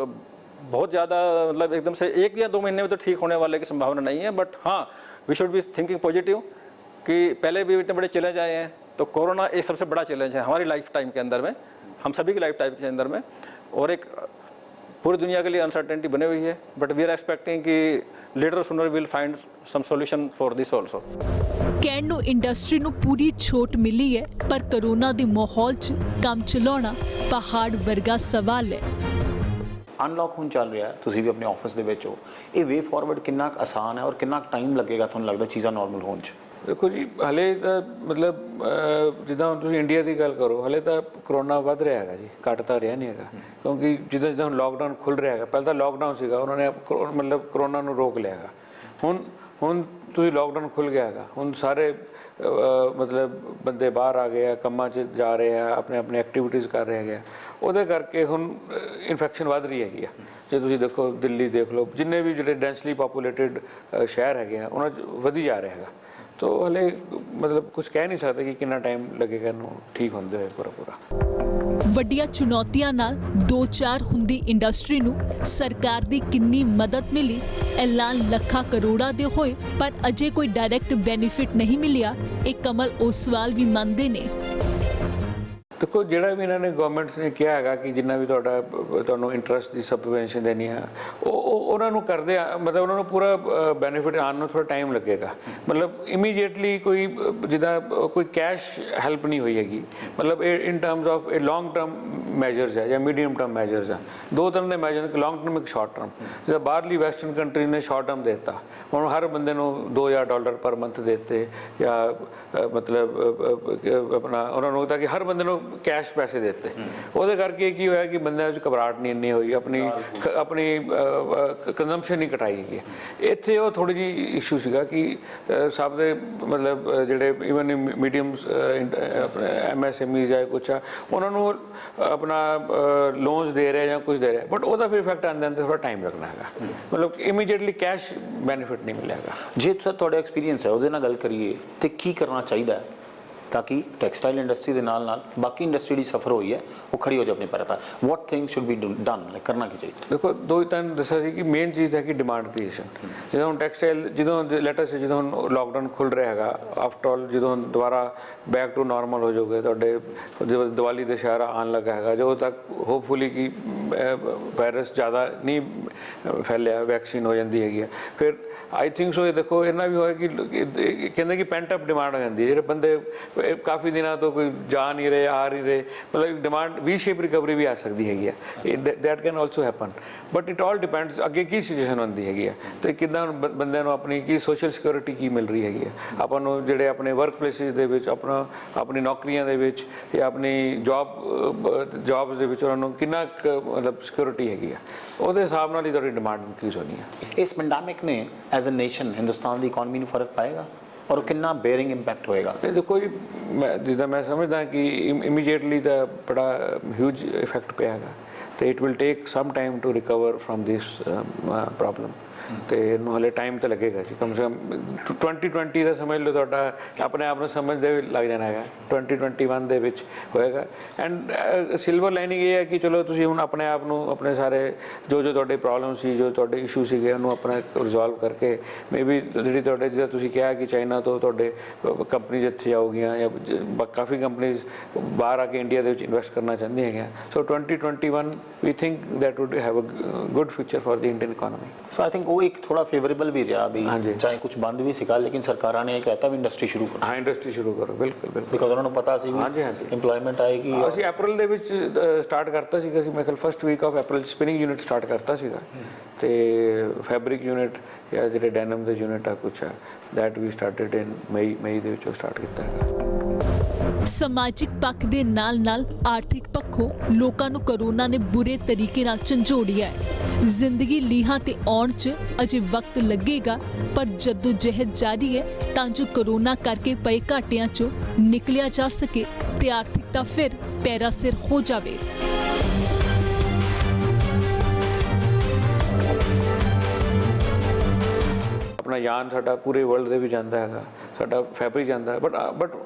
बहुत ज़्यादा मतलब एकदम से 1 या 2 महीने में तो ठीक होने वाले की संभावना नहीं है। बट हाँ, we should be thinking positive कि पहले भी इतने बड़े चैलेंज आए हैं, तो कोरोना एक सबसे बड़ा चैलेंज है हमारी लाइफ टाइम के अंदर में, हम सभी की लाइफ टाइम के अंदर में, और एक पूरी दुनिया के लिए अनसर्टेनिटी बनी हुई है। बट वी आर एक्सपेक्टिंग कि later sooner will find some solution for this also. ਕਹਿਣ ਨੂੰ ਇੰਡਸਟਰੀ ਨੂੰ ਪੂਰੀ ਛੋਟ ਮਿਲੀ ਹੈ, ਪਰ ਕਰੋਨਾ ਦੇ ਮਾਹੌਲ 'ਚ ਕੰਮ ਚਲਾਉਣਾ ਪਹਾੜ ਵਰਗਾ ਸਵਾਲ ਹੈ। ਅਨਲੌਕ ਹੁਣ ਚੱਲ ਰਿਹਾ, ਤੁਸੀਂ ਵੀ ਆਪਣੇ ਆਫਿਸ ਦੇ ਵਿੱਚ ਹੋ, ਇਹ ਵੇ ਫਾਰਵਰਡ ਕਿੰਨਾ ਕੁ ਆਸਾਨ ਹੈ ਔਰ ਕਿੰਨਾ ਕੁ ਟਾਈਮ ਲੱਗੇਗਾ ਤੁਹਾਨੂੰ ਲੱਗਦਾ ਚੀਜ਼ਾਂ ਨਾਰਮਲ ਹੋਣ 'ਚ? ਦੇਖੋ ਜੀ, ਹਲੇ ਤਾਂ ਮਤਲਬ ਜਿੱਦਾਂ ਹੁਣ ਤੁਸੀਂ ਇੰਡੀਆ ਦੀ ਗੱਲ ਕਰੋ, ਹਲੇ ਤਾਂ ਕਰੋਨਾ ਵੱਧ ਰਿਹਾ ਹੈਗਾ ਜੀ, ਘੱਟ ਤਾਂ ਰਿਹਾ ਨਹੀਂ ਹੈਗਾ। ਕਿਉਂਕਿ ਜਿੱਦਾਂ ਜਿੱਦਾਂ ਹੁਣ ਲਾਕਡਾਊਨ ਖੁੱਲ੍ਹ ਰਿਹਾ ਹੈਗਾ, ਪਹਿਲਾਂ ਤਾਂ ਲਾਕਡਾਊਨ ਸੀਗਾ, ਉਹਨਾਂ ਨੇ ਮਤਲਬ ਕਰੋਨਾ ਨੂੰ ਰੋਕ ਲਿਆ ਹੈਗਾ। ਹੁਣ ਤੁਸੀਂ ਲਾਕਡਾਊਨ ਖੁੱਲ੍ਹ ਗਿਆ ਹੈਗਾ, ਹੁਣ ਸਾਰੇ ਮਤਲਬ ਬੰਦੇ ਬਾਹਰ ਆ ਗਏ ਆ, ਕੰਮਾਂ 'ਚ ਜਾ ਰਹੇ ਆ, ਆਪਣੇ ਐਕਟੀਵਿਟੀਜ਼ ਕਰ ਰਹੇ ਹੈਗੇ ਆ, ਉਹਦੇ ਕਰਕੇ ਹੁਣ ਇਨਫੈਕਸ਼ਨ ਵੱਧ ਰਹੀ ਹੈਗੀ ਆ। ਜੇ ਤੁਸੀਂ ਦੇਖੋ, ਦਿੱਲੀ ਦੇਖ ਲਓ, ਜਿੰਨੇ ਵੀ ਜਿਹੜੇ ਡੈਂਸਲੀ ਪਾਪੂਲੇਟਿਡ ਸ਼ਹਿਰ ਹੈਗੇ ਆ, ਉਹਨਾਂ 'ਚ ਵਧੀ ਜਾ ਰਿਹਾ ਹੈਗਾ। तो हले मतलब कुछ कह नहीं सकते कि कितना टाइम लगेगा इन्हू ठीक होंदे होए पूरा। ਵੱਡੀਆਂ ਚੁਣੌਤੀਆਂ ਨਾਲ 2-4 ਹੁੰਦੀ ਇੰਡਸਟਰੀ ਨੂੰ ਸਰਕਾਰ ਦੀ ਕਿੰਨੀ ਮਦਦ ਮਿਲੀ, ਐਲਾਨ ਲੱਖਾਂ ਕਰੋੜਾਂ ਦੇ ਹੋਏ, ਪਰ ਅਜੇ ਕੋਈ ਡਾਇਰੈਕਟ ਬੈਨੀਫਿਟ ਨਹੀਂ ਮਿਲਿਆ। ਇਹ ਕਮਲ ਓਸਵਾਲ ਵੀ ਮੰਨਦੇ ਨੇ। देखो, ਜਿਹੜਾ ਵੀ ਇਹਨਾਂ ਨੇ ਗਵਰਨਮੈਂਟਸ ਨੇ ਕਿਹਾ ਹੈਗਾ ਕਿ ਜਿੰਨਾ ਵੀ ਤੁਹਾਨੂੰ ਇੰਟਰਸਟ ਦੀ ਸਬਵੈਂਸ਼ਨ ਦੇਣੀ ਆ, ਉਹ ਉਹਨਾਂ ਨੂੰ ਕਰਦੇ ਆ, ਮਤਲਬ ਉਹਨਾਂ ਨੂੰ ਪੂਰਾ ਬੈਨੀਫਿਟ ਆਉਣ ਨੂੰ ਥੋੜਾ ਟਾਈਮ ਲੱਗੇਗਾ। ਮਤਲਬ ਇਮੀਡੀਏਟਲੀ ਕੋਈ ਜਿੱਦਾਂ ਕੋਈ ਕੈਸ਼ ਹੈਲਪ ਨਹੀਂ ਹੋਈ ਹੈਗੀ। ਮਤਲਬ ਇਹ ਇਨ ਟਰਮਸ ਆਫ ਇਹ ਲੌਂਗ ਟਰਮ ਮੈਜਰਸ ਹੈ ਜਾਂ ਮੀਡੀਅਮ ਟਰਮ ਮੈਜਰਸ ਆ। 2 ਤਰ੍ਹਾਂ ਦੇ ਮੈਜਰ, ਇੱਕ ਲੌਂਗ ਟਰਮ, ਇੱਕ ਸ਼ਾਰਟ ਟਰਮ। ਜਿੱਦਾਂ ਬਾਹਰਲੀ ਵੈਸਟਰਨ ਕੰਟਰੀ ਨੇ ਸ਼ਾਰਟ ਟਰਮ ਦੇ ਦਿੱਤਾ, ਹੁਣ ਹਰ ਬੰਦੇ ਨੂੰ $2000 ਪਰ ਮੰਥ ਦੇ ਦਿੱਤੇ, ਜਾਂ ਮਤਲਬ ਆਪਣਾ ਉਹਨਾਂ ਨੂੰ ਤਾਂ ਕਿ ਹਰ ਬੰਦੇ ਨੂੰ ਕੈਸ਼ ਪੈਸੇ ਦੇ ਦਿੱਤੇ। ਉਹਦੇ ਕਰਕੇ ਕੀ ਹੋਇਆ ਕਿ ਬੰਦਿਆਂ ਵਿੱਚ ਘਬਰਾਹਟ ਨਹੀਂ ਇੰਨੀ ਹੋਈ, ਆਪਣੀ ਕੰਜ਼ੰਪਸ਼ਨ ਨਹੀਂ ਘਟਾਈ ਗਈ। ਇੱਥੇ ਉਹ ਥੋੜ੍ਹੀ ਜਿਹੀ ਇਸ਼ੂ ਸੀਗਾ ਕਿ ਸਭ ਦੇ ਮਤਲਬ ਜਿਹੜੇ ਈਵਨ ਮੀਡੀਅਮਸ MSME ਜਾਂ ਕੁਛ ਆ, ਉਹਨਾਂ ਨੂੰ ਆਪਣਾ ਲੋਨਸ ਦੇ ਰਿਹਾ ਜਾਂ ਕੁਝ ਦੇ ਰਿਹਾ, ਬਟ ਉਹਦਾ ਫਿਰ ਇਫੈਕਟ ਆਉਂਦੇ ਥੋੜਾ ਟਾਈਮ ਲੱਗਣਾ ਹੈਗਾ। ਮਤਲਬ ਇਮੀਡੀਏਟਲੀ ਕੈਸ਼ ਬੈਨੀਫਿਟ ਨਹੀਂ ਮਿਲੇਗਾ। ਜੇ ਸਰ ਤੁਹਾਡਾ ਐਕਸਪੀਰੀਅੰਸ ਹੈ ਉਹਦੇ ਨਾਲ ਗੱਲ ਕਰੀਏ ਤੇ ਕੀ ਕਰਨਾ ਚਾਹੀਦਾ ਤਾਂ ਕਿ ਟੈਕਸਟਾਈਲ ਇੰਡਸਟਰੀ ਦੇ ਨਾਲ ਨਾਲ ਬਾਕੀ ਇੰਡਸਟਰੀ ਜਿਹੜੀ ਸਫਰ ਹੋਈ ਹੈ ਉਹ ਖੜੀ ਹੋ ਜਾਵੇ ਆਪਣੇ ਪੈਰਾਂ 'ਤੇ? ਵਾਟ ਥਿੰਗ ਸ਼ੁੱਡ ਬੀ ਡਨ, ਕਰਨਾ ਕੀ ਚਾਹੀਦਾ? ਦੇਖੋ, 2 ਹੀ ਤੁਹਾਨੂੰ ਦੱਸਿਆ ਸੀ ਕਿ ਮੇਨ ਚੀਜ਼ ਹੈ ਕਿ ਡਿਮਾਂਡ ਕ੍ਰੀਏਸ਼ਨ। ਜਦੋਂ ਹੁਣ ਟੈਕਸਟਾਈਲ, ਜਦੋਂ ਲੈਟਸ ਜਦੋਂ ਹੁਣ ਲਾਕਡਾਊਨ ਖੁੱਲ੍ਹ ਰਿਹਾ ਹੈਗਾ, ਆਫਟਰ ਆਲ ਜਦੋਂ ਦੁਬਾਰਾ ਬੈਕ ਟੂ ਨਾਰਮਲ ਹੋ ਜਾਓਗੇ, ਤੁਹਾਡੇ ਜਦੋਂ ਦੀਵਾਲੀ ਦੁਸ਼ਹਿਰਾ ਆਉਣ ਲੱਗਾ ਹੈਗਾ, ਜਦੋਂ ਤੱਕ ਹੋਪਫੁਲੀ ਕਿ ਵਾਇਰਸ ਜ਼ਿਆਦਾ ਨਹੀਂ ਫੈਲਿਆ, ਵੈਕਸੀਨ ਹੋ ਜਾਂਦੀ ਹੈਗੀ ਹੈ, ਫਿਰ ਆਈ ਥਿੰਕ ਸੋ ਇਹ ਦੇਖੋ ਇੰਨਾ ਵੀ ਹੋਇਆ ਕਿ ਕਹਿੰਦੇ ਕਿ ਪੈਂਟ ਅਪ ਡਿਮਾਂਡ ਹੋ ਜਾਂਦੀ ਹੈ। ਜਿਹੜੇ ਬੰਦੇ ਕਾਫੀ ਦਿਨਾਂ ਤੋਂ ਕੋਈ ਜਾ ਨਹੀਂ ਰਹੇ, ਆ ਨਹੀਂ ਰਹੇ, ਮਤਲਬ ਡਿਮਾਂਡ ਵੀ ਸ਼ੇਪ ਰਿਕਵਰੀ ਵੀ ਆ ਸਕਦੀ ਹੈਗੀ ਆ। That can also happen, but it all depends ਅੱਗੇ ਕੀ ਸਿਚੁਏਸ਼ਨ ਹੁੰਦੀ ਹੈਗੀ ਆ, ਅਤੇ ਕਿੱਦਾਂ ਬੰਦਿਆਂ ਨੂੰ ਆਪਣੀ ਕੀ ਸੋਸ਼ਲ ਸਿਕਿਉਰਿਟੀ ਕੀ ਮਿਲ ਰਹੀ ਹੈਗੀ ਆ, ਆਪਾਂ ਨੂੰ ਜਿਹੜੇ ਆਪਣੇ ਵਰਕ ਪਲੇਸਿਸ ਦੇ ਵਿੱਚ, ਆਪਣੀ ਨੌਕਰੀਆਂ ਦੇ ਵਿੱਚ ਜਾਂ ਆਪਣੀ ਜੌਬਸ ਦੇ ਵਿੱਚ ਉਹਨਾਂ ਨੂੰ ਕਿੰਨਾ ਮਤਲਬ ਸਿਕਿਉਰਿਟੀ ਹੈਗੀ ਆ, ਉਹਦੇ ਹਿਸਾਬ ਨਾਲ ਹੀ ਤੁਹਾਡੀ ਡਿਮਾਂਡ ਇਨਕਰੀਜ਼ ਹੋਣੀ ਹੈ। ਇਸ ਪੈਂਡੈਮਿਕ ਨੇ as a nation Hindustan the economy ਨੂੰ ਫਰਕ ਪਾਏਗਾ ਔਰ ਕਿੰਨਾ ਬੇਅਰਿੰਗ ਇੰਪੈਕਟ ਹੋਏਗਾ? ਦੇਖੋ ਜੀ, ਜਿੱਦਾਂ ਮੈਂ ਸਮਝਦਾ ਕਿ ਇਮੀਡੀਏਟਲੀ ਤਾਂ ਬੜਾ ਹਿਊਜ ਇਫੈਕਟ ਪਿਆ ਹੈਗਾ, ਅਤੇ it will take some time to recover from this problem. ਤੇ ਇਹਨੂੰ ਹਲੇ ਟਾਈਮ ਤਾਂ ਲੱਗੇਗਾ ਜੀ, ਕਮ ਸੇ ਕਮ 2020 ਦਾ ਸਮਝ ਲਓ, ਤੁਹਾਡਾ ਆਪਣੇ ਆਪ ਨੂੰ ਸਮਝਦੇ ਵੀ ਲੱਗ ਜਾਣਾ ਹੈਗਾ, 2021 ਦੇ ਵਿੱਚ ਹੋਏਗਾ। ਐਂਡ ਸਿਲਵਰ ਲਾਈਨਿੰਗ ਇਹ ਹੈ ਕਿ ਚਲੋ ਤੁਸੀਂ ਹੁਣ ਆਪਣੇ ਆਪ ਨੂੰ, ਆਪਣੇ ਸਾਰੇ ਜੋ ਤੁਹਾਡੇ ਪ੍ਰੋਬਲਮ ਸੀ, ਜੋ ਤੁਹਾਡੇ ਇਸ਼ੂ ਸੀਗੇ, ਉਹਨੂੰ ਆਪਣਾ ਰਿਜ਼ੋਲਵ ਕਰਕੇ ਮੇਬੀ ਜਿਹੜੀ ਤੁਹਾਡੇ, ਜਿੱਦਾਂ ਤੁਸੀਂ ਕਿਹਾ ਕਿ ਚਾਈਨਾ ਤੋਂ ਤੁਹਾਡੇ ਕੰਪਨੀਜ਼ ਇੱਥੇ ਆਉਗੀਆਂ ਜਾਂ ਕਾਫੀ ਕੰਪਨੀਜ਼ ਬਾਹਰ ਆ ਕੇ ਇੰਡੀਆ ਦੇ ਵਿੱਚ ਇਨਵੈਸਟ ਕਰਨਾ ਚਾਹੁੰਦੀਆਂ ਹੈਗੀਆਂ। So 2021 we think that would have a good future for the Indian economy. So I think ਉਹ ਇੱਕ ਥੋੜਾ ਫੇਵਰੇਬਲ ਵੀ ਰਿਹਾ ਵੀ, ਹਾਂਜੀ। ਚਾਹੇ ਕੁਝ ਬੰਦ ਵੀ ਸੀਗਾ, ਲੇਕਿਨ ਸਰਕਾਰਾਂ ਨੇ ਇਹ ਕਹਿਤਾ ਵੀ ਇੰਡਸਟਰੀ ਸ਼ੁਰੂ ਕਰੋ। ਹਾਂ, ਇੰਡਸਟਰੀ ਸ਼ੁਰੂ ਕਰੋ, ਬਿਲਕੁਲ ਬਿਲਕੁਲ, ਬਿਕਾਜ਼ ਉਹਨਾਂ ਨੂੰ ਪਤਾ ਸੀ ਵੀ ਹਾਂਜੀ ਹਾਂਜੀ ਇੰਪਲੋਇਮੈਂਟ ਆਏਗੀ। ਅਸੀਂ ਅਪ੍ਰੈਲ ਦੇ ਵਿੱਚ ਸਟਾਰਟ ਕਰਤਾ ਸੀਗਾ, ਅਸੀਂ ਮੇਰੇ ਖਿਆਲ first week of April spinning unit start ਕਰਤਾ ਸੀਗਾ, ਤੇ ਫੈਬਰਿਕ ਯੂਨਿਟ ਜਾਂ ਜਿਹੜੇ ਡੈਨਮ ਦੇ ਯੂਨਿਟ ਆ ਕੁਛ ਆ, ਦੈਟ ਵੀ ਸਟਾਰਟਡ ਇਨ ਮਈ ਦੇ ਵਿੱਚ ਉਹ ਸਟਾਰਟ ਕੀਤਾ ਹੈਗਾ। ਸਮਾਜਿਕ ਪੱਖ ਦੇ ਨਾਲ-ਨਾਲ ਆਰਥਿਕ ਪੱਖੋਂ ਲੋਕਾਂ ਨੂੰ ਕਰੋਨਾ ਨੇ ਬੁਰੇ ਤਰੀਕੇ ਨਾਲ ਝੰਜੋੜਿਆ ਹੈ। ਜ਼ਿੰਦਗੀ ਲੀਹਾਂ ਤੇ ਆਉਣ 'ਚ ਅਜੇ ਵਕਤ ਲੱਗੇਗਾ, ਪਰ ਜੱਦੋ-ਜਹਿਦ ਜਾਰੀ ਹੈ ਤਾਂ ਜੋ ਕਰੋਨਾ ਕਰਕੇ ਪਏ ਘਾਟਿਆਂ 'ਚੋਂ ਨਿਕਲਿਆ ਜਾ ਸਕੇ ਤੇ ਆਰਥਿਕਤਾ ਫਿਰ ਪੈਰਾਂ ਸਿਰ ਹੋ ਜਾਵੇ। ਆਪਣਾ ਯਾਨ ਸਾਡਾ ਪੂਰੇ ਵਰਲਡ ਦੇ ਵਿੱਚ ਜਾਂਦਾ ਹੈਗਾ, ਸਾਡਾ ਫੈਬਰਿਕ ਜਾਂਦਾ ਹੈ, ਬਟ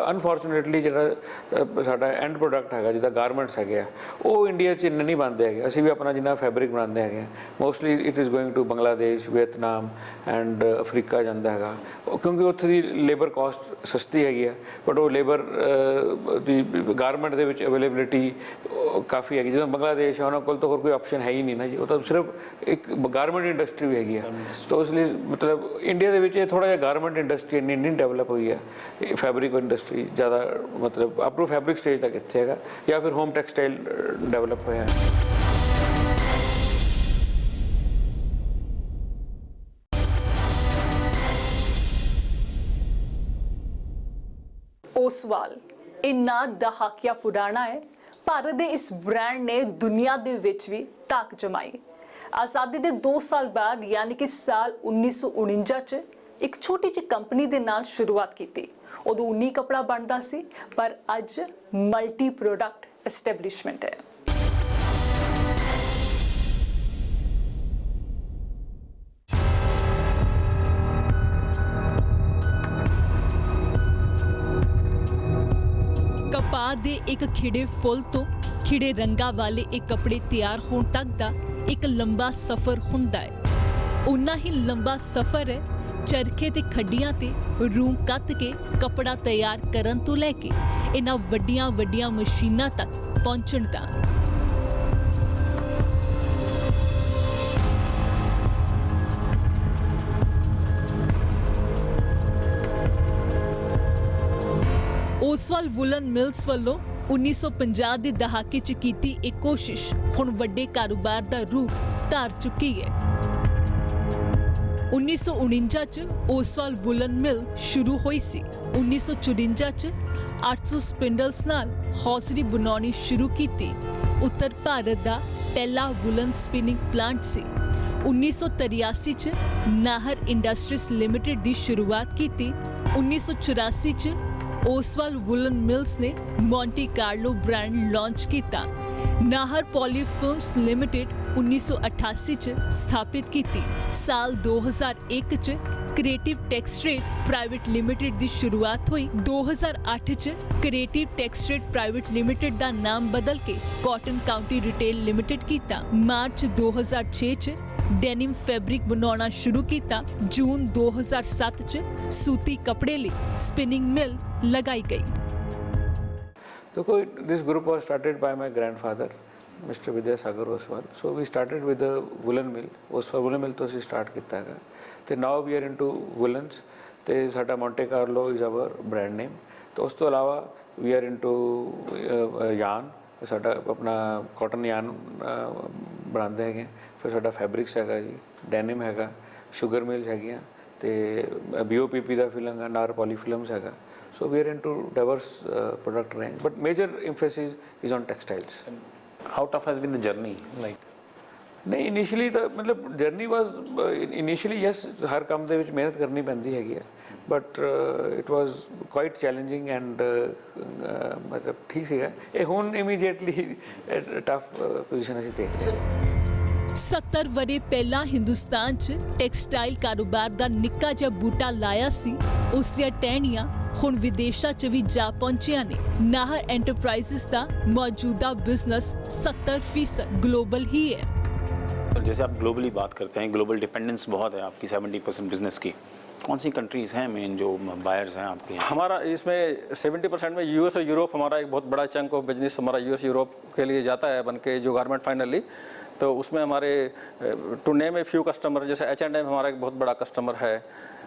ਅਨਫੋਰਚੂਨੇਟਲੀ ਜਿਹੜਾ ਸਾਡਾ ਐਂਡ ਪ੍ਰੋਡਕਟ ਹੈਗਾ, ਜਿੱਦਾਂ ਗਾਰਮੈਂਟਸ ਹੈਗੇ ਆ, ਉਹ ਇੰਡੀਆ 'ਚ ਇੰਨੇ ਨਹੀਂ ਬਣਦੇ ਹੈਗੇ। ਅਸੀਂ ਵੀ ਆਪਣਾ ਜਿੰਨਾ ਫੈਬਰਿਕ ਬਣਾਉਂਦੇ ਹੈਗੇ, mostly it is going to Bangladesh, Vietnam and Africa ਜਾਂਦਾ ਹੈਗਾ, ਕਿਉਂਕਿ ਉੱਥੇ ਦੀ ਲੇਬਰ ਕਾਸਟ ਸਸਤੀ ਹੈਗੀ ਹੈ, ਬਟ ਉਹ ਲੇਬਰ ਦੀ ਗਾਰਮੈਂਟ ਦੇ ਵਿੱਚ ਅਵੇਲੇਬਿਲਿਟੀ ਕਾਫੀ ਹੈਗੀ। ਜਦੋਂ ਬੰਗਲਾਦੇਸ਼ ਆ, ਉਹਨਾਂ ਕੋਲ ਤਾਂ ਹੋਰ ਕੋਈ ਆਪਸ਼ਨ ਹੈ ਹੀ ਨਹੀਂ ਨਾ ਜੀ, ਉਹ ਤਾਂ ਸਿਰਫ ਇੱਕ ਗਾਰਮੈਂਟ ਇੰਡਸਟਰੀ ਵੀ ਹੈਗੀ ਆ। ਤਾਂ ਉਸ ਲਈ ਮਤਲਬ ਇੰਡੀਆ ਦੇ ਵਿੱਚ ਇਹ ਥੋੜ੍ਹਾ ਜਿਹਾ ਗਾਰਮੈਂਟ ਇੰਡਸਟਰੀ ਇੰਨੀ ਨਹੀਂ ਡਿਵੈਲਪ ਹੋਈ ਹੈ, ਫੈਬਰਿਕ ਇੰਡਸਟਰੀ ਜ਼ਿਆਦਾ ਮਤਲਬ ਅਪ ਟੂ ਫੈਬਰਿਕ ਸਟੇਜ ਤੱਕ ਇੱਥੇ ਹੈਗਾ, ਜਾਂ ਫਿਰ ਹੋਮ ਟੈਕਸਟਾਈਲ ਡਿਵੈਲਪ ਹੋਇਆ ਹੈ। ओसवाल ਇੰਨਾ ਦਹਾਕਿਆ ਪੁਰਾਣਾ ਹੈ। ਭਾਰਤ ਦੇ ਇਸ ਬ੍ਰਾਂਡ ਨੇ ਦੁਨੀਆ ਦੇ ਵਿੱਚ ਵੀ ਤਾਕ ਜਮਾਈ। ਆਜ਼ਾਦੀ ਦੇ 2 ਸਾਲ ਬਾਅਦ ਯਾਨੀ ਕਿ ਸਾਲ 1949 ਚ ਇੱਕ ਛੋਟੀ ਜਿਹੀ ਕੰਪਨੀ ਦੇ ਨਾਲ ਸ਼ੁਰੂਆਤ ਕੀਤੀ। ਉਦੋਂ 19 ਕੱਪੜਾ ਬਣਦਾ ਸੀ, ਪਰ ਅੱਜ ਮਲਟੀ ਪ੍ਰੋਡਕਟ ਐਸਟੈਬਲਿਸ਼ਮੈਂਟ ਹੈ। ਕਪਾਹ ਦੇ ਇੱਕ ਖਿੜੇ ਫੁੱਲ ਤੋਂ ਖਿੜੇ ਰੰਗਾਂ ਵਾਲੇ ਇਹ ਕੱਪੜੇ ਤਿਆਰ ਹੋਣ ਤੱਕ ਦਾ ਇੱਕ ਲੰਬਾ ਸਫ਼ਰ ਹੁੰਦਾ ਹੈ। ਉਨਾ ਹੀ ਲੰਬਾ ਸਫ਼ਰ ਹੈ ਚਰਖੇ ਤੇ ਖੱਡੀਆਂ ਤੇ ਰੂੰ ਕੱਤ ਕੇ ਕੱਪੜਾ ਤਿਆਰ ਕਰਨ ਤੋਂ ਲੈ ਕੇ ਇਹਨਾਂ ਵੱਡੀਆਂ ਮਸ਼ੀਨਾਂ ਤੱਕ ਪਹੁੰਚਣ ਦਾ। ओसवाल वुलन मिल्स ਵੱਲੋਂ 1950 ਦੇ ਦਹਾਕੇ 'ਚ ਕੀਤੀ ਇਹ ਕੋਸ਼ਿਸ਼ ਹੁਣ ਵੱਡੇ ਕਾਰੋਬਾਰ ਦਾ ਰੂਪ ਧਾਰ ਚੁੱਕੀ ਹੈ। 1949 'ਚ ओसवाल वुलन मिल ਸ਼ੁਰੂ ਹੋਈ ਸੀ। 1954 'ਚ 800 ਸਪਿੰਡਲਸ ਨਾਲ ਹੌਸਰੀ ਬਣਾਉਣੀ ਸ਼ੁਰੂ ਕੀਤੀ। ਉੱਤਰ ਭਾਰਤ ਦਾ ਪਹਿਲਾ ਵੁਲਨ ਸਪਿਨਿੰਗ ਪਲਾਂਟ ਸੀ। 1983 'ਚ ਨਾਹਰ ਇੰਡਸਟਰੀਜ਼ ਲਿਮਟਿਡ ਦੀ ਸ਼ੁਰੂਆਤ ਕੀਤੀ। 1984 'ਚ ओसवाल वुलन मिल्स ने मॉन्टी कार्लो ब्रांड लॉन्च किया। नाहर पॉली फिल्म्स लिमिटेड 1988 च स्थापित की। साल 2001 च क्रिएटिव टेक्सट्रेड प्राइवेट लिमिटेड की शुरुआत हुई। 2008 च क्रिएटिव टेक्सट्रेड प्राइवेट लिमिटेड का नाम बदल के कॉटन काउंटी रिटेल लिमिटेड किया। मार्च 2006 च डेनिम फैब्रिक बनाना शुरू किया। जून 2007 च सूती कपड़े लिए स्पिनिंग मिल लगाई गई। देखो, this group was started by my grandfather, Mr. Vidyasagar Oswal. So we started with the woolen mill. Oswal woolen mill तो ਅਸੀਂ start ਕੀਤਾ ਹੈਗਾ, ਤੇ now we are into woolens, ਤੇ ਸਾਡਾ Monte Carlo is our brand name। ਤੇ ਉਸ ਤੋਂ ਇਲਾਵਾ we are into yarn, ਸਾਡਾ ਆਪਣਾ ਕਾਟਨ yarn ਬਣਾਉਂਦੇ ਹੈਗੇ। ਫਿਰ ਸਾਡਾ ਫੈਬਰਿਕਸ ਹੈਗਾ ਜੀ, ਡੈਨਿਮ ਹੈਗਾ, ਸ਼ੂਗਰ ਮਿਲਸ ਹੈਗੀਆਂ, ਤੇ BOPP ਦਾ ਫਿਲਿੰਗ ਹੈ, ਨਾਰ ਪੋਲੀ ਫਿਲਮਸ ਹੈਗਾ। So we are into diverse product range, but major emphasis is on textiles. How tough has been the journey? Like, नहीं, इनिशियली तो मतलब जर्नी वाज इनिशियली यस, हर काम ਦੇ ਵਿੱਚ ਮਿਹਨਤ ਕਰਨੀ ਪੈਂਦੀ ਹੈਗੀ ਹੈ, but it was quite challenging and ਮਤਲਬ ਠੀਕ ਸੀਗਾ। ਇਹ ਹੁਣ ਇਮੀਡੀਏਟਲੀ ਟਫ ਪੋਜੀਸ਼ਨ ਅਸੀਂ ਦੇਖਦੇ ਹਾਂ। 70 ਵਰੇ ਪਹਿਲਾਂ ਹਿੰਦੁਸਤਾਨ 'ਚ ਟੈਕਸਟਾਈਲ ਕਾਰੋਬਾਰ ਦਾ ਨਿੱਕਾ ਜਿਹਾ ਬੂਟਾ ਲਾਇਆ ਸੀ, ਉਸ ਦੀਆਂ ਟਹਿਣੀਆਂ ਹੁਣ ਵਿਦੇਸ਼ਾਂ 'ਚ ਵੀ ਜਾ ਪਹੁੰਚੀਆਂ ਨੇ। ਨਾਹਰ ਐਂਟਰਪ੍ਰਾਈਜ਼ਸ ਦਾ ਮੌਜੂਦਾ ਬਿਜ਼ਨਸ 70% ग्लोबल ही है। जैसे आप ग्लोबली बात करते हैं, ग्लोबल डिपेंडेंस बहुत है आपकी 70% बिजनेस की। कौन सी कंट्रीज़ हैं मेन जो बायर्स हैं आपके यहाँ? हमारा इसमें 70% में यूएस और यूरोप, हमारा एक बहुत बड़ा चंक ऑफ बिजनेस हमारा यूएस यूरोप के लिए जाता है बन के जो गारमेंट फाइनली। तो उसमें हमारे to name a few customer, जैसे H&M हमारा एक बहुत बड़ा कस्टमर है।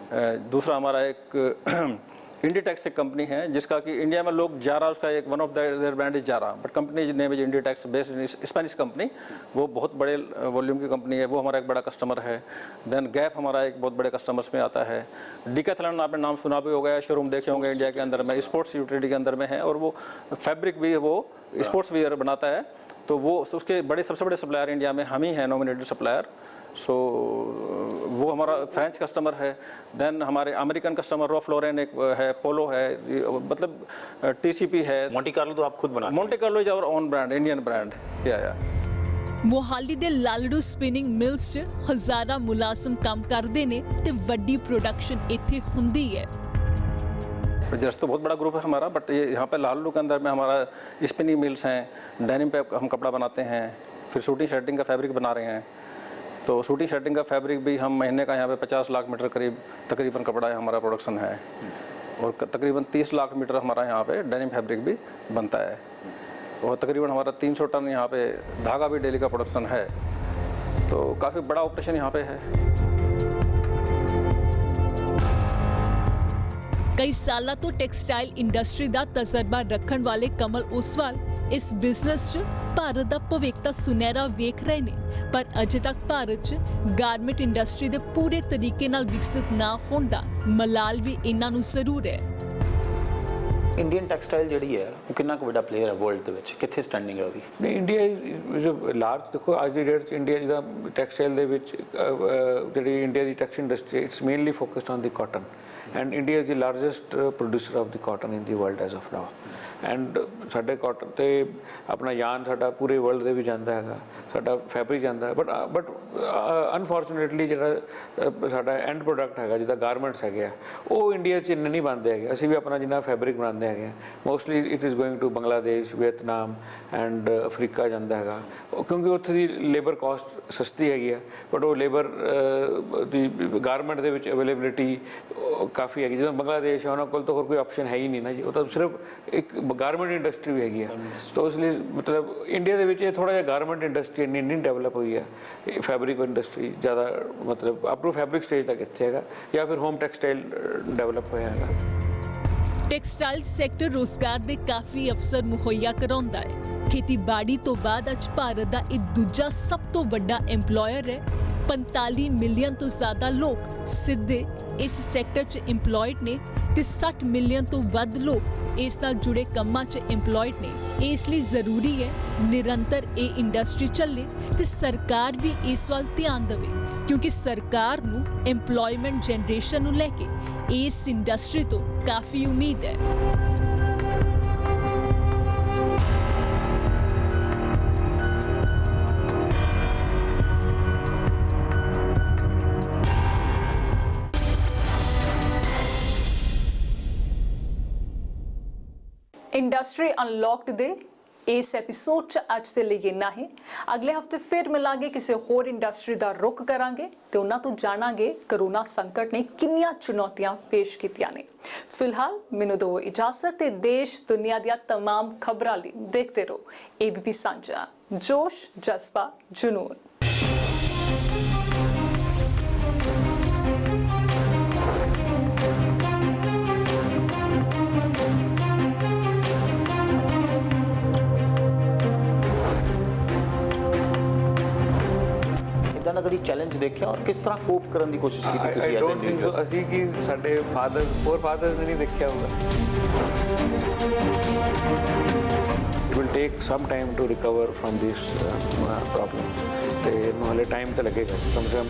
दूसरा हमारा एक इंडीटेक्स एक कंपनी है जिसका कि इंडिया में लोग जारा, उसका एक one of their brand is Zara, but company name is Inditex, based in Spanish company. वो बहुत बड़े वॉल्यूम की कंपनी है, वो हमारा एक बड़ा कस्टमर है। देन गैप हमारा एक बहुत बड़े कस्टमर्स में आता है। डिकैथलॉन आपने नाम सुना भी होगा, शोरूम देखे होंगे इंडिया के अंदर में, स्पोर्ट्स यूटिलिटी के अंदर में है, और वो फैब्रिक भी वो स्पोर्ट्स वियर बनाता है। तो वो उसके सबसे बड़े सप्लायर इंडिया में हम ही हैं, नॉमिनेटेड सप्लायर। सो वो हमारा फ्रेंच कस्टमर है। देन हमारे अमेरिकन कस्टमर रॉल्फ लॉरेन एक है, पोलो है, मतलब TCP है। मोंटे कार्लो तो आप खुद बनाते हैं? Monte Carlo is our own brand, Indian brand. या ਮੋਹਾਲੀ ਦੇ ਲਾਲੜੂ ਸਪਿਨਿੰਗ ਮਿਲਸ 'ਚ ਹਜ਼ਾਰਾਂ ਮੁਲਾਜ਼ਮ ਕੰਮ ਕਰਦੇ ਨੇ ਤੇ ਵੱਡੀ ਪ੍ਰੋਡਕਸ਼ਨ ਇੱਥੇ ਹੁੰਦੀ ਹੈ। जस्ट तो बहुत बड़ा ग्रुप है हमारा, बट ये यहाँ पे लालू के अंदर में हमारा स्पिनिंग मिल्स हैं, डेनिम पे हम कपड़ा बनाते हैं, फिर शूटिंग शर्टिंग का फैब्रिक बना रहे हैं। तो शूटिंग शर्टिंग का फैब्रिक भी हम महीने का यहाँ पे 50 लाख मीटर तकरीबन कपड़ा हमारा प्रोडक्शन है, और तकरीबन 30 लाख मीटर हमारा यहाँ पे डेनिम फैब्रिक भी बनता है, और तकरीबन हमारा 300 टन यहाँ पे धागा भी डेली का प्रोडक्शन है। तो काफ़ी बड़ा ऑपरेशन यहाँ पे है। ਕਈ ਸਾਲਾਂ ਤੋਂ ਟੈਕਸਟਾਈਲ ਇੰਡਸਟਰੀ ਦਾ ਤਜਰਬਾ ਰੱਖਣ ਵਾਲੇ ਕਮਲ ਓਸਵਾਲ ਇਸ ਬਿਜ਼ਨਸ 'ਚ ਭਾਰਤ ਦਾ ਭਵਿੱਖ ਤਾਂ ਸੁਨਹਿਰਾ ਵੇਖ ਰਹੇ ਨੇ, ਪਰ ਅਜੇ ਤੱਕ ਭਾਰਤ 'ਚ ਗਾਰਮੈਂਟ ਇੰਡਸਟਰੀ ਦੇ ਪੂਰੇ ਤਰੀਕੇ ਨਾਲ ਵਿਕਸਿਤ ਨਾ ਹੋਣ ਦਾ ਮਲਾਲ ਵੀ ਇਹਨਾਂ ਨੂੰ ਜ਼ਰੂਰ ਹੈ। ਇੰਡੀਅਨ ਟੈਕਸਟਾਈਲ ਜਿਹੜੀ ਹੈ ਉਹ ਕਿੰਨਾ ਕੁ ਵੱਡਾ ਪਲੇਅਰ ਹੈ ਵਰਲਡ ਦੇ ਵਿੱਚ, ਕਿੱਥੇ ਸਟੈਂਡਿੰਗ ਹੈ ਉਹਦੀ? ਨਹੀਂ, ਇੰਡੀਆ ਇਜ਼ ਲਾਰਜ। ਦੇਖੋ ਅੱਜ ਦੀ ਡੇਟ 'ਚ ਇੰਡੀਆ ਜਿਹਦਾ ਟੈਕਸਟਾਈਲ ਦੇ ਵਿੱਚ ਜਿਹੜੀ India the textile industry, it's mainly focused on the cotton, and India is the largest producer of the cotton in the world as of now। and ਸਾਡੇ cotton ਤੇ ਆਪਣਾ ਯਾਨ ਸਾਡਾ ਪੂਰੇ ਵਰਲਡ ਦੇ ਵੀ ਜਾਂਦਾ ਹੈਗਾ, ਸਾਡਾ ਫੈਬਰਿਕ ਜਾਂਦਾ ਹੈ, ਬਟ ਅਨਫੋਰਚੂਨੇਟਲੀ ਜਿਹੜਾ ਸਾਡਾ ਐਂਡ ਪ੍ਰੋਡਕਟ ਹੈਗਾ ਜਿਹਦਾ ਗਾਰਮੈਂਟਸ ਹੈਗੇ ਆ, ਉਹ ਇੰਡੀਆ 'ਚ ਇੰਨੇ ਨਹੀਂ ਬਣਦੇ ਹੈਗੇ। ਅਸੀਂ ਵੀ ਆਪਣਾ ਜਿੰਨਾ ਫੈਬਰਿਕ ਬਣਾਉਂਦੇ ਹੈਗੇ ਆ, mostly it is going to Bangladesh, Vietnam and Africa ਜਾਂਦਾ ਹੈਗਾ, ਕਿਉਂਕਿ ਉੱਥੇ ਦੀ ਲੇਬਰ ਕਾਸਟ ਸਸਤੀ ਹੈਗੀ ਆ, ਬਟ ਉਹ ਲੇਬਰ ਦੀ ਗਾਰਮੈਂਟ ਦੇ ਵਿੱਚ ਅਵੇਲੇਬਿਲਿਟੀ ਕਾਫੀ ਹੈਗੀ। ਜਦੋਂ ਬੰਗਲਾਦੇਸ਼ ਹੈ, ਉਹਨਾਂ ਕੋਲ ਤਾਂ ਹੋਰ ਕੋਈ ਆਪਸ਼ਨ ਹੈ ਹੀ ਨਹੀਂ ਨਾ ਜੀ, ਉਹ ਤਾਂ ਸਿਰਫ ਇੱਕ ਗਾਰਮੈਂਟ ਇੰਡਸਟਰੀ ਵੀ ਹੈਗੀ ਆ। ਤਾਂ ਉਸ ਲਈ ਮਤਲਬ ਇੰਡੀਆ ਦੇ ਵਿੱਚ ਇਹ ਥੋੜ੍ਹਾ ਜਿਹਾ ਗਾਰਮੈਂਟ ਇੰਡਸਟਰੀ ਇੰਨੀ ਨਹੀਂ ਡਿਵੈਲਪ ਹੋਈ ਹੈ। ਫੈਬਰਿਕ ਇੰਡਸਟਰੀ ਜ਼ਿਆਦਾ ਮਤਲਬ ਅਪ ਟੂ ਫੈਬਰਿਕ ਸਟੇਜ ਤੱਕ ਇੱਥੇ ਹੈਗਾ, ਜਾਂ ਫਿਰ ਹੋਮ ਟੈਕਸਟਾਈਲ ਡਿਵੈਲਪ ਹੋਇਆ ਹੈਗਾ। ਟੈਕਸਟਾਈਲ ਸੈਕਟਰ ਰੋਜ਼ਗਾਰ ਦੇ ਕਾਫੀ ਅਵਸਰ ਮੁਹੱਈਆ ਕਰਾਉਂਦਾ ਹੈ। ਖੇਤੀਬਾੜੀ ਤੋਂ ਬਾਅਦ ਅੱਜ ਭਾਰਤ ਦਾ ਇਹ ਦੂਜਾ ਸਭ ਤੋਂ ਵੱਡਾ ਐਮਪਲੋਇਰ ਹੈ। 45 ਮਿਲੀਅਨ ਤੋਂ ਜ਼ਿਆਦਾ ਲੋਕ ਸਿੱਧੇ ਇਸ ਸੈਕਟਰ 'ਚ ਇੰਪਲੋਇਡ ਨੇ ਤੇ 60 ਮਿਲੀਅਨ ਤੋਂ ਵੱਧ ਲੋਕ ਇਸ ਨਾਲ ਜੁੜੇ ਕੰਮਾਂ 'ਚ ਇੰਪਲੋਇਡ ਨੇ। ਇਸ ਲਈ ਜ਼ਰੂਰੀ ਹੈ ਨਿਰੰਤਰ ਇਹ ਇੰਡਸਟਰੀ ਚੱਲੇ ਤੇ ਸਰਕਾਰ ਵੀ ਇਸ ਵੱਲ ਧਿਆਨ ਦੇਵੇ, ਕਿਉਂਕਿ ਸਰਕਾਰ ਨੂੰ ਐਮਪਲੋਇਮੈਂਟ ਜਨਰੇਸ਼ਨ ਨੂੰ ਲੈ ਕੇ ਇਸ ਇੰਡਸਟਰੀ ਤੋਂ ਕਾਫੀ ਉਮੀਦ ਹੈ। ਇੰਡਸਟਰੀ ਅਨਲੌਕਡ ਦੇ ਇਸ ਐਪੀਸੋਡ 'ਚ ਅੱਜ ਦੇ ਲਈ ਇੰਨਾ ਹੀ। ਅਗਲੇ ਹਫਤੇ ਫਿਰ ਮਿਲਾਂਗੇ, ਕਿਸੇ ਹੋਰ ਇੰਡਸਟਰੀ ਦਾ ਰੁਖ ਕਰਾਂਗੇ ਤੇ ਉਹਨਾਂ ਤੋਂ ਜਾਣਾਂਗੇ ਕਰੋਨਾ ਸੰਕਟ ਨੇ ਕਿੰਨੀਆਂ ਚੁਣੌਤੀਆਂ ਪੇਸ਼ ਕੀਤੀਆਂ ਨੇ। ਫਿਲਹਾਲ ਮੈਨੂੰ ਦਿਓ ਇਜਾਜ਼ਤ ਤੇ ਦੇਸ਼ ਦੁਨੀਆ ਦੀਆਂ तमाम ਖਬਰਾਂ ਲਈ ਦੇਖਦੇ ਰਹੋ ABP ਸਾਂਝਾ, ਜੋਸ਼ ਜਜ਼ਬਾ ਜਨੂਨ। ਇਦਾਂ ਦਾ ਕਦੀ ਚੈਲੰਜ ਦੇਖਿਆ ਔਰ ਕਿਸ ਤਰ੍ਹਾਂ ਕੋਪ ਕਰਨ ਦੀ ਕੋਸ਼ਿਸ਼ ਕੀਤੀ ਤੁਸੀਂ I as don't think so. ਅਸੀਂ ਕਿ ਸਾਡੇ ਫਾਦਰਸ ਨੇ ਨਹੀਂ ਦੇਖਿਆ ਹੋਊਗਾ। It will take some time to recover from this problem, ਤੇ ਇਹਨੂੰ ਹਾਲੇ ਟਾਈਮ ਤਾਂ ਲੱਗੇਗਾ। ਕਮ ਸੇ ਕਮ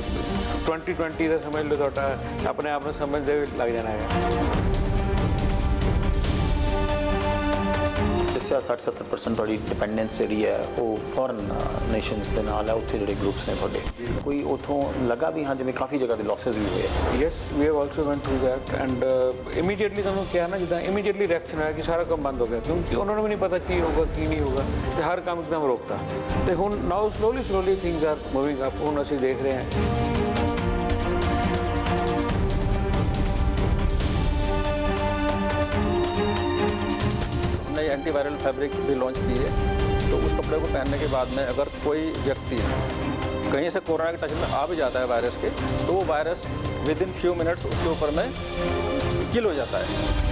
2020 ਦਾ ਸਮਝ ਲਓ, ਤੁਹਾਡਾ ਆਪਣੇ ਆਪ ਨੂੰ ਸਮਝਦੇ ਵੀ ਲੱਗ ਜਾਣਾ ਹੈ। ਦੱਸਿਆ 60-70% ਤੁਹਾਡੀ ਡਿਪੈਂਡੈਂਸ ਜਿਹੜੀ ਹੈ ਉਹ ਫੋਰਨ ਨੇਸ਼ਨਸ ਦੇ ਨਾਲ ਹੈ, ਉੱਥੇ ਜਿਹੜੇ ਗਰੁੱਪਸ ਨੇ ਤੁਹਾਡੇ, ਕੋਈ ਉੱਥੋਂ ਲੱਗਾ ਵੀ ਹਾਂ ਜਿਵੇਂ ਕਾਫੀ ਜਗ੍ਹਾ ਦੇ ਲਾਸਸ ਵੀ ਹੋਏ ਆ? Yes we have also went through that and immediately ਤੁਹਾਨੂੰ ਕਿਹਾ ਨਾ, ਜਿੱਦਾਂ ਇਮੀਡੀਏਟਲੀ ਰਿਐਕਸ਼ਨ ਆਇਆ ਕਿ ਸਾਰਾ ਕੰਮ ਬੰਦ ਹੋ ਗਿਆ, ਕਿਉਂਕਿ ਉਹਨਾਂ ਨੂੰ ਵੀ ਨਹੀਂ ਪਤਾ ਕੀ ਹੋਊਗਾ ਕੀ ਨਹੀਂ ਹੋਊਗਾ, ਤੇ ਹਰ ਕੰਮ ਇੱਕਦਮ ਰੋਕਤਾ। ਤੇ ਹੁਣ now slowly things are moving up, ਹੁਣ ਅਸੀਂ ਦੇਖ ਰਹੇ ਹਾਂ। नई एंटीवायरल फैब्रिक भी लॉन्च की है, तो उस कपड़े को पहनने के बाद में अगर कोई व्यक्ति कहीं से कोरोना के टच में आ भी जाता है वायरस के, तो वो virus with in few minutes उसके ऊपर में किल हो जाता है।